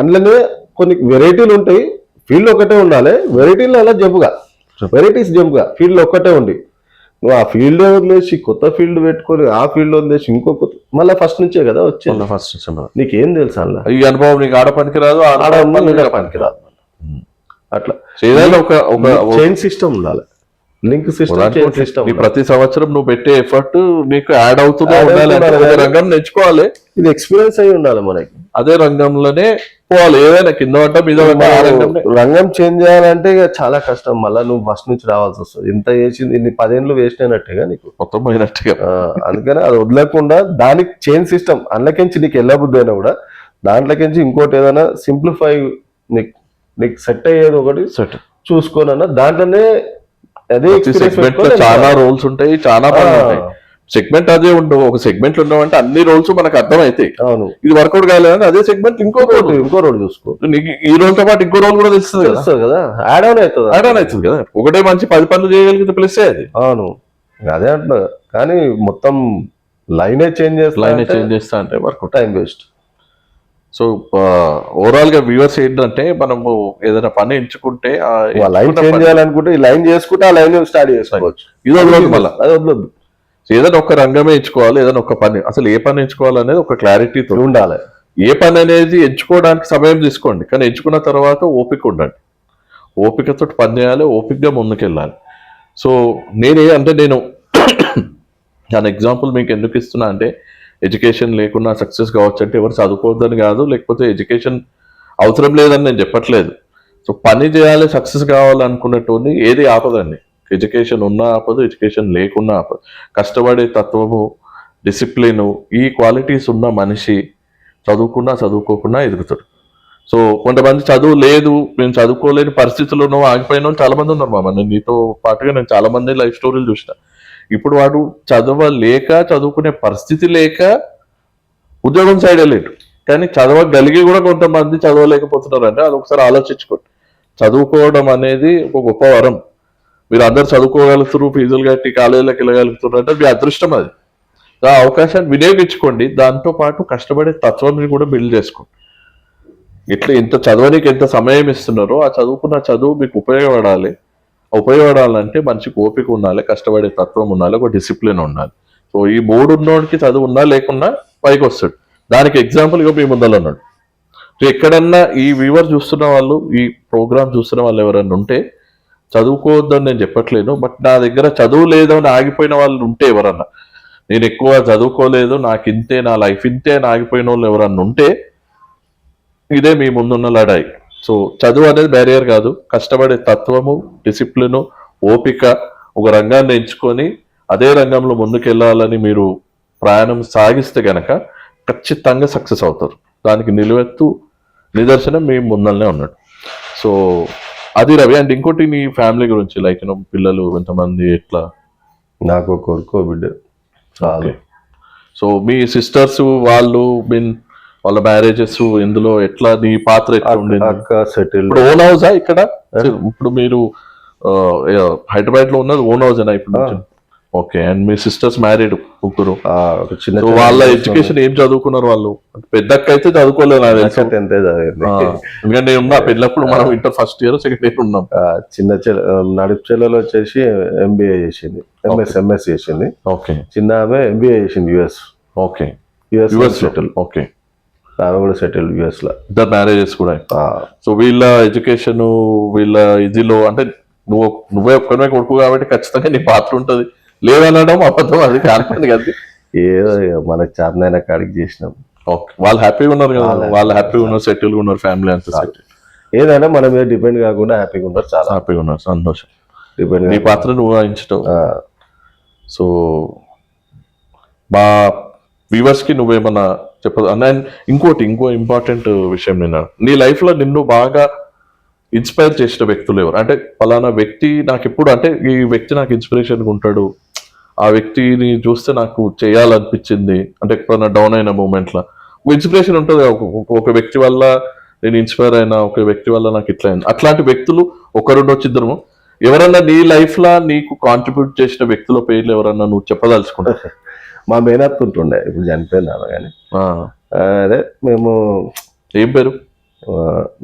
అందులోనే కొన్ని వెరైటీలు ఉంటాయి, ఫీల్డ్ ఒకటే ఉండాలి, వెరైటీలు అలా వెరైటీస్ జంప్గా ఫీల్డ్ ఒక్కటే ఉండి నువ్వు ఆ ఫీల్డ్ వదిలేసి కొత్త ఫీల్డ్ పెట్టుకొని ఆ ఫీల్డ్ వదిలేసి ఇంకో కొత్త మళ్ళీ ఫస్ట్ నుంచే కదా వచ్చేది. ఫస్ట్ నీకేం తెలుసు అందులో ఈ అనుభవం నీకు ఆడ పనికిరాదు, పనికిరాదు. అట్లా ఏదైనా ఒక చైన్ సిస్టమ్ ఉండాలి, లింక్ సిస్టమ్. ప్రతి సంవత్సరం నువ్వు పెట్టే ఎఫర్ట్ నీకు యాడ్ అవుతుందో ఉండాలి, రంగం నేర్చుకోవాలి, ఇది ఎక్స్పీరియన్స్ అయి ఉండాలి మనకి, అదే రంగంలోనే పోవాలి. ఏదైనా కింద పడ్డా మీద రంగం చేంజ్ చేయాలంటే ఇక చాలా కష్టం, మళ్ళీ నువ్వు ఫస్ట్ నుంచి రావాల్సి వస్తుంది. ఇంత చేసింది ఇన్ని 10 ఏళ్ళు వేస్ట్ అయినట్టుగా నీకు మొత్తం పోయినట్టుగా. అందుకని అది వదలకుండా దానికి చైన్ సిస్టమ్, అందులోకించి నీకు ఎలా బుద్ధి అయినా కూడా దాంట్లోకించి ఇంకోటి ఏదైనా సింప్లిఫై నీకు సెట్ అయ్యేది ఒకటి చూసుకోనన్నా దాంట్లోనే అదే చాలా రోల్స్ ఉంటాయి, చాలా పనులు ఉంటాయి. సెగ్మెంట్ అదే ఉండవు, ఒక సెగ్మెంట్ ఉండవంటే అన్ని రోల్స్ మనకు అర్థమైతాయి. అవును, ఇది వర్కౌట్ కాలేదని అదే సెగ్మెంట్ ఇంకో రోల్ చూసుకో, నీకు ఈ రోల్ తో పాటు ఇంకో రోల్ కూడా తెలుస్తుంది కదా, యాడ్ ఆన్ అవుతుంది కదా. ఒకటే మంచి 10 పనులు చేయగలిగితే ప్లస్ అది. అవును, అదే అంటున్నా. కానీ మొత్తం లైనే చేంజ్ చేస్తా అంటే workout time waste. So overall గా వ్యూవర్స్ ఏంటంటే మనము ఏదైనా పని ఎంచుకుంటే లైన్ చేంజ్ చేయాలనుకుంటే ఈ లైన్ చేసుకుంటే ఆ లైన్ స్టార్ట్ చేసుకోవచ్చు, ఇది వదలదు మళ్ళీ, అది వదలొద్దు. ఏదైనా ఒక రంగమే ఎంచుకోవాలి, ఏదైనా ఒక పని, అసలు ఏ పని ఎంచుకోవాలనేది ఒక క్లారిటీతో ఉండాలి. ఏ పని అనేది ఎంచుకోవడానికి సమయం తీసుకోండి, కానీ ఎంచుకున్న తర్వాత ఓపిక ఉండండి, ఓపికతో పని చేయాలి, ఓపికగా ముందుకెళ్ళాలి. సో నేను దాని ఎగ్జాంపుల్ మీకు ఎందుకు ఇస్తున్నా అంటే, ఎడ్యుకేషన్ లేకుండా సక్సెస్ కావచ్చు అంటే ఎవరు చదువుకోవద్దని కాదు, లేకపోతే ఎడ్యుకేషన్ అవసరం లేదని నేను చెప్పట్లేదు. సో పని చేయాలి, సక్సెస్ కావాలనుకునేటోని ఏది ఆపదండి. ఎడ్యుకేషన్ ఉన్నా ఆపదు, ఎడ్యుకేషన్ లేకున్నా ఆపదు. కష్టపడే తత్వము, డిసిప్లిన్, ఈ క్వాలిటీస్ ఉన్న మనిషి చదువుకోకుండా ఎదుగుతాడు. సో కొంతమంది చదువు లేదు, మేము చదువుకోలేని పరిస్థితుల్లో ఆగిపోయిన వాళ్ళు చాలా మంది ఉన్నారు మామ. నేను నీతో పాటుగా నేను చాలా మంది లైఫ్ స్టోరీలు చూసిన. ఇప్పుడు వాడు చదవలేక, చదువుకునే పరిస్థితి లేక ఉద్యోగం సైడ్ వెళ్ళాడు, కానీ చదవగలిగి కూడా కొంతమంది చదవలేకపోతున్నారు. అంటే అది ఒకసారి ఆలోచించుకోండి. చదువుకోవడం అనేది ఒక గొప్ప వరం. మీరు అందరు చదువుకోగలుగుతారు, ఫీజులు కట్టి కాలేజీలకు వెళ్ళగలుగుతున్నారు అంటే మీ అదృష్టం. అది ఆ అవకాశాన్ని వినియోగించుకోండి. దాంతో పాటు కష్టపడే తత్వాన్ని కూడా బిల్డ్ చేసుకోండి. ఇట్లా ఇంత చదవనికి ఎంత సమయం ఇస్తున్నారో ఆ చదువుకున్న చదువు మీకు ఉపయోగపడాలంటే మనిషికి ఓపిక ఉండాలి, కష్టపడే తత్వం ఉండాలి, ఒక డిసిప్లిన్ ఉండాలి. సో ఈ 3 ఉన్నోడికి చదువు ఉన్నా లేకున్నా పైకి వస్తాడు. దానికి ఎగ్జాంపుల్ ఇక మీ ముందర ఉన్నాడు. సో ఎక్కడన్నా ఈ వ్యూవర్ చూస్తున్న వాళ్ళు, ఈ ప్రోగ్రామ్ చూస్తున్న వాళ్ళు ఎవరన్నా ఉంటే, చదువుకోవద్దని నేను చెప్పట్లేను, బట్ నా దగ్గర చదువు లేదని ఆగిపోయిన వాళ్ళు ఉంటే, ఎవరన్నా నేను ఎక్కువ చదువుకోలేదు, నాకు ఇంతే, నా లైఫ్ ఇంతే అని ఆగిపోయిన వాళ్ళు ఎవరన్నా ఉంటే, ఇదే మీ ముందున్న లడాయి. సో చదువు అనేది బ్యారియర్ కాదు, కష్టపడే తత్వము, డిసిప్లిన్, ఓపిక, ఒక రంగాన్ని ఎంచుకొని అదే రంగంలో ముందుకెళ్ళాలని మీరు ప్రయాణం సాగిస్తే గనక ఖచ్చితంగా సక్సెస్ అవుతారు. దానికి నిదర్శనం మీ ముందరనే ఉన్నాడు. సో అది రవి. అండ్ ఇంకోటి నీ ఫ్యామిలీ గురించి, లైక్ పిల్లలు ఎంతమంది, ఎట్లా? నాకు కొడుకో బిడ్డ చాలు. సో మీ సిస్టర్స్ వాళ్ళ మ్యారేజెస్ ఇందులో ఎట్లా, నీ పాత్ర ఎట్లా ఉండేది? అక్క సెటిల్. ఇప్పుడు ఓన్ హౌసా ఇక్కడ? ఇప్పుడు మీరు హైదరాబాద్ లో ఉన్నది ఓన్ హౌస్ అయినా ఇప్పుడు? Okay. And me sisters married, ముగ్గురు. వాళ్ళ ఎడ్యుకేషన్ ఏం చదువుకున్నారు వాళ్ళు? పెద్దక్క అయితే చదువుకోలేదు, ఎందుకంటే నేను ఉన్నా పెళ్ళప్పుడు, మనం inter first year second year ఉన్నాం. చిన్న నడుపు చెల్లెలు వచ్చేసి ఎంబీఏ చేసింది, ఎంఎస్ చేసింది. ఓకే. చిన్న ఆమె ఎంబీఏ చేసింది US. Okay. US settle. Okay. ఆమె కూడా సెటిల్ యుఎస్ లో. ఇద్దరు మ్యారేజెస్ కూడా. సో వీళ్ళ ఎడ్యుకేషన్, వీళ్ళ ఇదిలో అంటే నువ్వే ఒక్కనే కొడుకు కాబట్టి ఖచ్చితంగా నీ పాత్ర ఉంటుంది. లేదనడం అబద్ధం, అది కానిపండి కదా. ఏదో ఇక మనకు చేతనైన కాడికి చేసినాం. ఓకే, వాళ్ళు హ్యాపీగా ఉన్నారు కదా, వాళ్ళు హ్యాపీగా ఉన్నారు, సెటిల్గా ఉన్నారు, ఫ్యామిలీ అంతా సెటిల్, ఏదైనా మన మీద డిపెండ్ కాకుండా హ్యాపీగా ఉంటారు, చాలా హ్యాపీగా ఉన్నారు, సంతోషం. డిపెండ్. నీ పాత్ర నువ్వు వహించడం. సో మా వ్యూవర్స్కి నువ్వేమన్నా చెప్పదు అన్న? ఇంకో ఇంపార్టెంట్ విషయం, నీ లైఫ్లో నిన్ను బాగా ఇన్స్పైర్ చేసిన వ్యక్తులు ఎవరు? అంటే ఫలానా వ్యక్తి నాకు ఎప్పుడు, అంటే ఈ వ్యక్తి నాకు ఇన్స్పిరేషన్గా ఉంటాడు, ఆ వ్యక్తిని చూస్తే నాకు చేయాలనిపించింది, అంటే ఎప్పుడైనా డౌన్ అయిన మూమెంట్లో ఇన్స్పిరేషన్ ఉంటుంది కదా, ఒక వ్యక్తి వల్ల నేను ఇన్స్పైర్ అయినా, ఒక వ్యక్తి వల్ల నాకు ఇట్లా అయింది. అట్లాంటి వ్యక్తులు ఒకరు వచ్చిద్దరు. ఎవరన్నా నీ లైఫ్లో నీకు కాంట్రిబ్యూట్ చేసిన వ్యక్తుల పేర్లు ఎవరన్నా నువ్వు చెప్పదలుచుకుంటా? మా మేనత్ ఉంటుండే, ఇప్పుడు చనిపోయింది కానీ. అదే మేము, ఏం పేరు?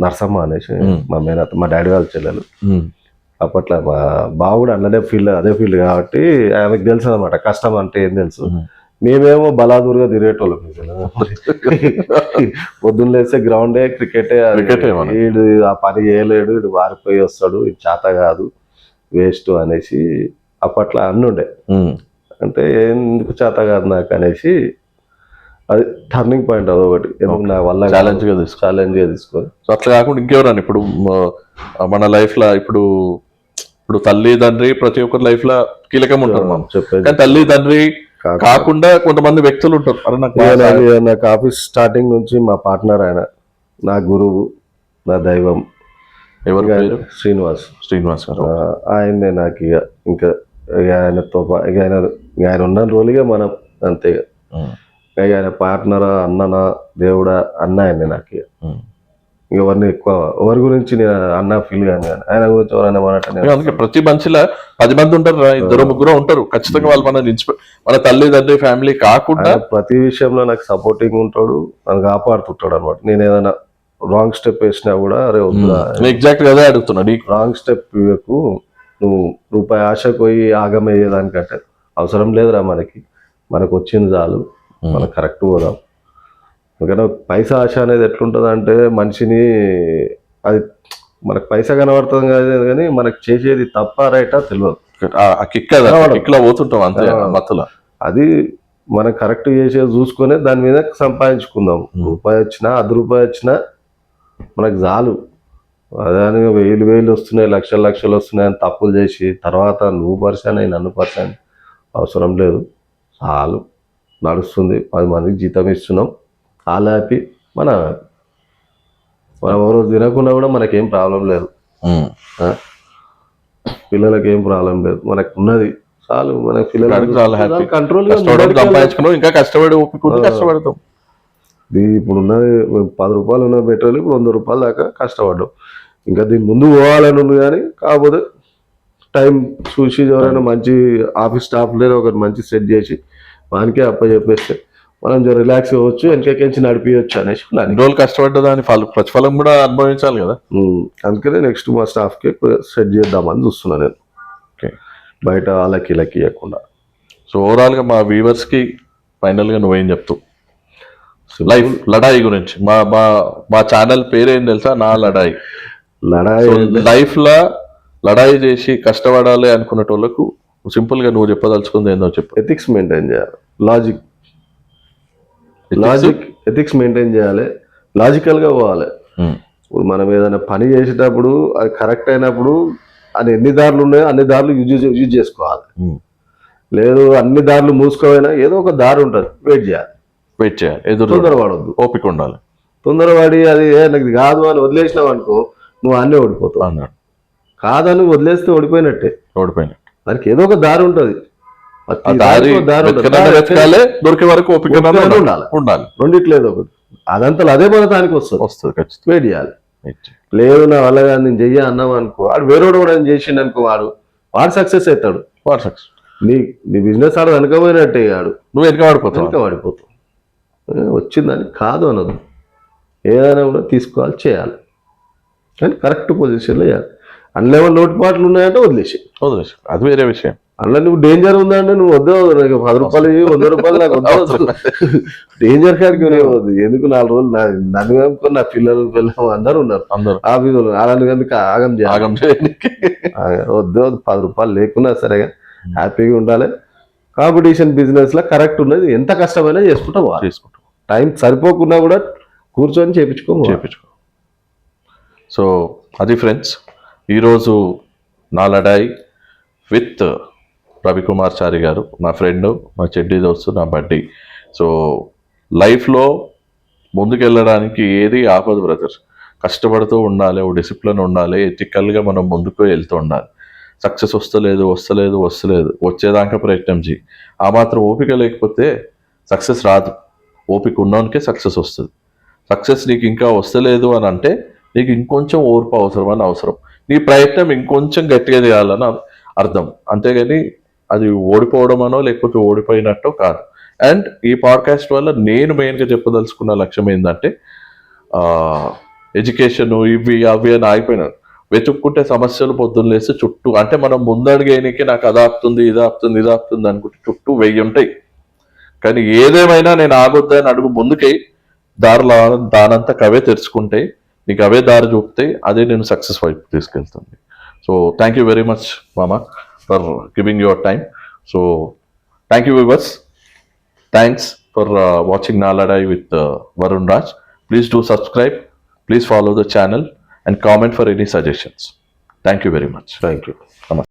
నరసమ్మ అనేసి మా మేనత్, మా డాడీ వాళ్ళ చెల్లెలు. అప్పట్లో మా బావ కూడా అదే ఫీల్డ్ కాబట్టి ఆమెకు తెలుసు అనమాట కష్టం అంటే ఏం తెలుసు. మేమేమో బలాదూరుగా తిరిగేటోళ్ళం. పొద్దున్న లేస్తే గ్రౌండే, క్రికెటే. వీడు ఆ పని చేయలేడు, వీడు వారిపోయి వస్తాడు, ఇది చేత కాదు, వేస్ట్ అనేసి అప్పట్లో అన్నుండే. అంటే ఎందుకు చేత కాదు నాకు అనేసి, అది టర్నింగ్ పాయింట్ అదొకటి. ఎందుకు నా వల్ల ఛాలెంజ్ గా తీసుకొని. సో అట్లా కాకుండా ఇంకెవరన్నా ఇప్పుడు మన లైఫ్ లో ఇప్పుడు తల్లి తండ్రి ప్రతి ఒక్కరి లైఫ్ లో కీలకం ఉంటారు మనం చెప్పేది. కానీ తల్లి తండ్రి కాకుండా కొంతమంది వ్యక్తులు ఉంటారు. నాకు ఆఫీస్ స్టార్టింగ్ నుంచి మా పార్ట్నర్ ఆయన, నా గురువు, నా దైవం. ఎవరు పేరు? శ్రీనివాస్ గారు. ఆయన్నే నాకు ఇంకా ఆయనతో ఆయన ఉన్న రోజులుగా మనం అంతే. ఆయన పార్ట్నరా, అన్ననా, దేవుడా అన్న ఆయన్ని నాకు. ఎవరిని ఎక్కువ ఎవరి గురించి నేను అన్న ఫీల్ కానీ, ఆయన గురించి ఎవరైనా ప్రతి మనిషిలో 10 మంది ఉంటారు, 2-3 ఉంటారు ఖచ్చితంగా. వాళ్ళు మన తల్లిదండ్రి ఫ్యామిలీ కాకుండా ప్రతి విషయంలో నాకు సపోర్టింగ్ ఉంటాడు, నన్ను కాపాడుతుంటాడు అనమాట. నేను ఏదైనా రాంగ్ స్టెప్ వేసినా కూడా, అరే వద్దురా, ఎగ్జాక్ట్ గా అడుగుతున్నా, రాంగ్ స్టెప్ ఇవ్వకు, నువ్వు రూపాయి ఆశకు పోయి ఆగమయ్యేదానికంటే అవసరం లేదురా, మనకు వచ్చింది చాలు, మనకు కరెక్ట్ పోదాం. ఎందుకంటే పైసా ఆశ అనేది ఎట్లుంటుంది అంటే మనిషిని, అది మనకు పైసా కనబడుతుంది కాదు కానీ మనకు చేసేది తప్ప రైటా తెలియదు. పోతుంటాం అంతే మత్తులో. అది మనం కరెక్ట్ చేసేది చూసుకొని దాని మీద సంపాదించుకుందాం. రూపాయి వచ్చినా, 10 రూపాయలు వచ్చినా మనకు చాలు. అదే 1000 వస్తున్నాయి, లక్షలు వస్తున్నాయి అని తప్పులు చేసి తర్వాత నువ్వు పర్సన్ నన్ను పర్సన్ అవసరం లేదు, చాలు, నడుస్తుంది, 10 మందికి జీతం ఇస్తున్నాం, ఆల్ హ్యాపీ, మనం రోజు తినకుండా కూడా మనకేం ప్రాబ్లం లేదు, పిల్లలకి ఏం ప్రాబ్లం లేదు, మనకు ఉన్నది చాలు. మన పిల్లలు కంట్రోల్ ఇంకా కష్టపడి కష్టపడతాం. ఇప్పుడు ఉన్నది 10 రూపాయలు ఉన్న పెట్రోల్ ఇప్పుడు 100 రూపాయల దాకా కష్టపడ్డాం. ఇంకా దీని ముందు పోవాలని ఉంది కానీ, కాకపోతే టైం చూసి ఎవరైనా మంచి ఆఫీస్ స్టాఫ్ లేదా ఒకటి మంచి సెట్ చేసి వానికే చెప్పేస్తే మనం రిలాక్స్ అవ్వచ్చు, వెనకకించి నడిపించవచ్చు అనేసి రోజులు కష్టపడ్డ దాని ప్రతిఫలం కూడా అనుభవించాలి కదా. అందుకనే నెక్స్ట్ మా స్టాఫ్కి సెట్ చేద్దామని చూస్తున్నాను నేను, బయట వాళ్ళకి ఇళ్ళకి ఇవ్వకుండా. సో ఓవరాల్గా మా వ్యూవర్స్కి ఫైనల్గా నువ్వేం చెప్తావు లైఫ్ లడాయి గురించి? మా ఛానల్ పేరేం తెలుసా? నా లడాయి. లైఫ్లో లడాయి చేసి కష్టపడాలి అనుకునే వాళ్ళకు సింపుల్గా నువ్వు చెప్పదలుచుకుంది ఏందో చెప్పు. ఎథిక్స్ మెయింటైన్ చేయాలి, ఎథిక్స్ మెయింటైన్ చేయాలి, లాజికల్గా పోవాలి. ఇప్పుడు మనం ఏదైనా పని చేసేటప్పుడు అది కరెక్ట్ అయినప్పుడు అది ఎన్ని దారులు ఉన్నాయో అన్ని దారులు యూజ్ చేసుకోవాలి. లేదు అన్ని దారులు మూసుకోపోయినా ఏదో ఒక దారి ఉంటుంది, వెయిట్ చేయాలి, తొందరపడద్దు, ఓపిక ఉండాలి. తొందరపడి అది నాకు కాదు అని వదిలేసినావు అనుకో, నువ్వు అన్నీ ఓడిపోతావు అన్నాడు. కాదని వదిలేస్తే ఓడిపోయినట్టే. దానికి ఏదో ఒక దారి ఉంటుంది, దొరికే వరకు ఓపిక ఉండాలి. రెండిట్లేదు ఒకటి, అదంతా అదే పడతానికి వస్తుంది, వెయిట్ చేయాలి. లేదు నా వల్ల నేను చెయ్య అన్నావు అనుకో, వాడు వేరేవాడు కూడా చేసిండు అనుకో, వాడు సక్సెస్ అవుతాడు. నీ బిజినెస్ ఆడు వెనకపోయినట్టే, ఆడు నువ్వు వెనకబడిపోతావు. వచ్చిందని కాదు అనదు, ఏదైనా కూడా తీసుకోవాలి, చేయాలి, కానీ కరెక్ట్ పొజిషన్లో చేయాలి. అందులో ఏమైనా లోటుపాట్లు ఉన్నాయంటే వదిలేసి అది వేరే విషయం. అందులో నువ్వు డేంజర్ ఉందంటే నువ్వు వద్దు, 10 రూపాయలు 100 రూపాయలు నాకు వద్దు, డేంజర్ కాడికి వద్దు. ఎందుకు 4 రోజులు నన్ను కనుక్కొని నా పిల్లలు అందరూ ఉన్నారు ఆఫీసులు, అలాంటి ఆగం చేయాలి, వద్దు 10 రూపాయలు లేకున్నా సరేగా హ్యాపీగా ఉండాలి. కాంపిటీషన్ బిజినెస్ లో కరెక్ట్ ఉన్నది, ఎంత కష్టమైనా చేసుకుంటా పోవాలి. చేసుకుంటాం, టైం సరిపోకుండా కూడా కూర్చొని చేపించుకో. సో అది ఫ్రెండ్స్, ఈరోజు నా లడాయి విత్ రవికుమార్ చారి గారు, నా ఫ్రెండ్, మా చెడ్డీ దోస్తు, నా బడ్డీ. సో లైఫ్లో ముందుకెళ్ళడానికి ఏది ఆపదు బ్రదర్, కష్టపడుతూ ఉండాలి, ఓ డిసిప్లిన్ ఉండాలి, ఎథికల్గా మనం ముందుకు వెళ్తూ ఉండాలి. సక్సెస్ వస్తలేదు వచ్చేదాకా ప్రయత్నం చేయి. ఆ మాత్రం ఓపిక లేకపోతే సక్సెస్ రాదు. ఓపిక ఉన్నోనికే సక్సెస్ వస్తుంది. సక్సెస్ నీకు ఇంకా వస్తలేదు అని అంటే నీకు ఇంకొంచెం ఓర్పు అవసరం. నీ ప్రయత్నం ఇంకొంచెం గట్టిగా చేయాలని అర్థం, అంతేగాని అది ఓడిపోవడమనో లేకపోతే ఓడిపోయినట్టో కాదు. అండ్ ఈ పాడ్కాస్ట్ వల్ల నేను మెయిన్గా చెప్పదలుచుకున్న లక్ష్యం ఏంటంటే, ఎడ్యుకేషన్ ఇవి అవి అని ఆగిపోయినాను. వెతుక్కుంటే సమస్యలు పొద్దున్న లేస్తే చుట్టూ, అంటే మనం ముందడుగేనికి నాకు అది ఆపుతుంది ఇది ఆపుతుంది అనుకుంటే చుట్టూ 1000 ఉంటాయి. కానీ ఏదేమైనా నేను ఆగొద్దని అడుగు ముందుకై దారిలో దానంతా అవే తెరుచుకుంటాయి, నీకు అవే దారి చూపుతాయి, అదే నేను సక్సెస్ వైపు తీసుకెళ్తుంది. So thank you very much మామ for giving your time. So thank you viewers, thanks for watching నా లడాయి with Varun Raj. Please do subscribe, please follow the channel and comment for any suggestions. Thank you very much. Thank you.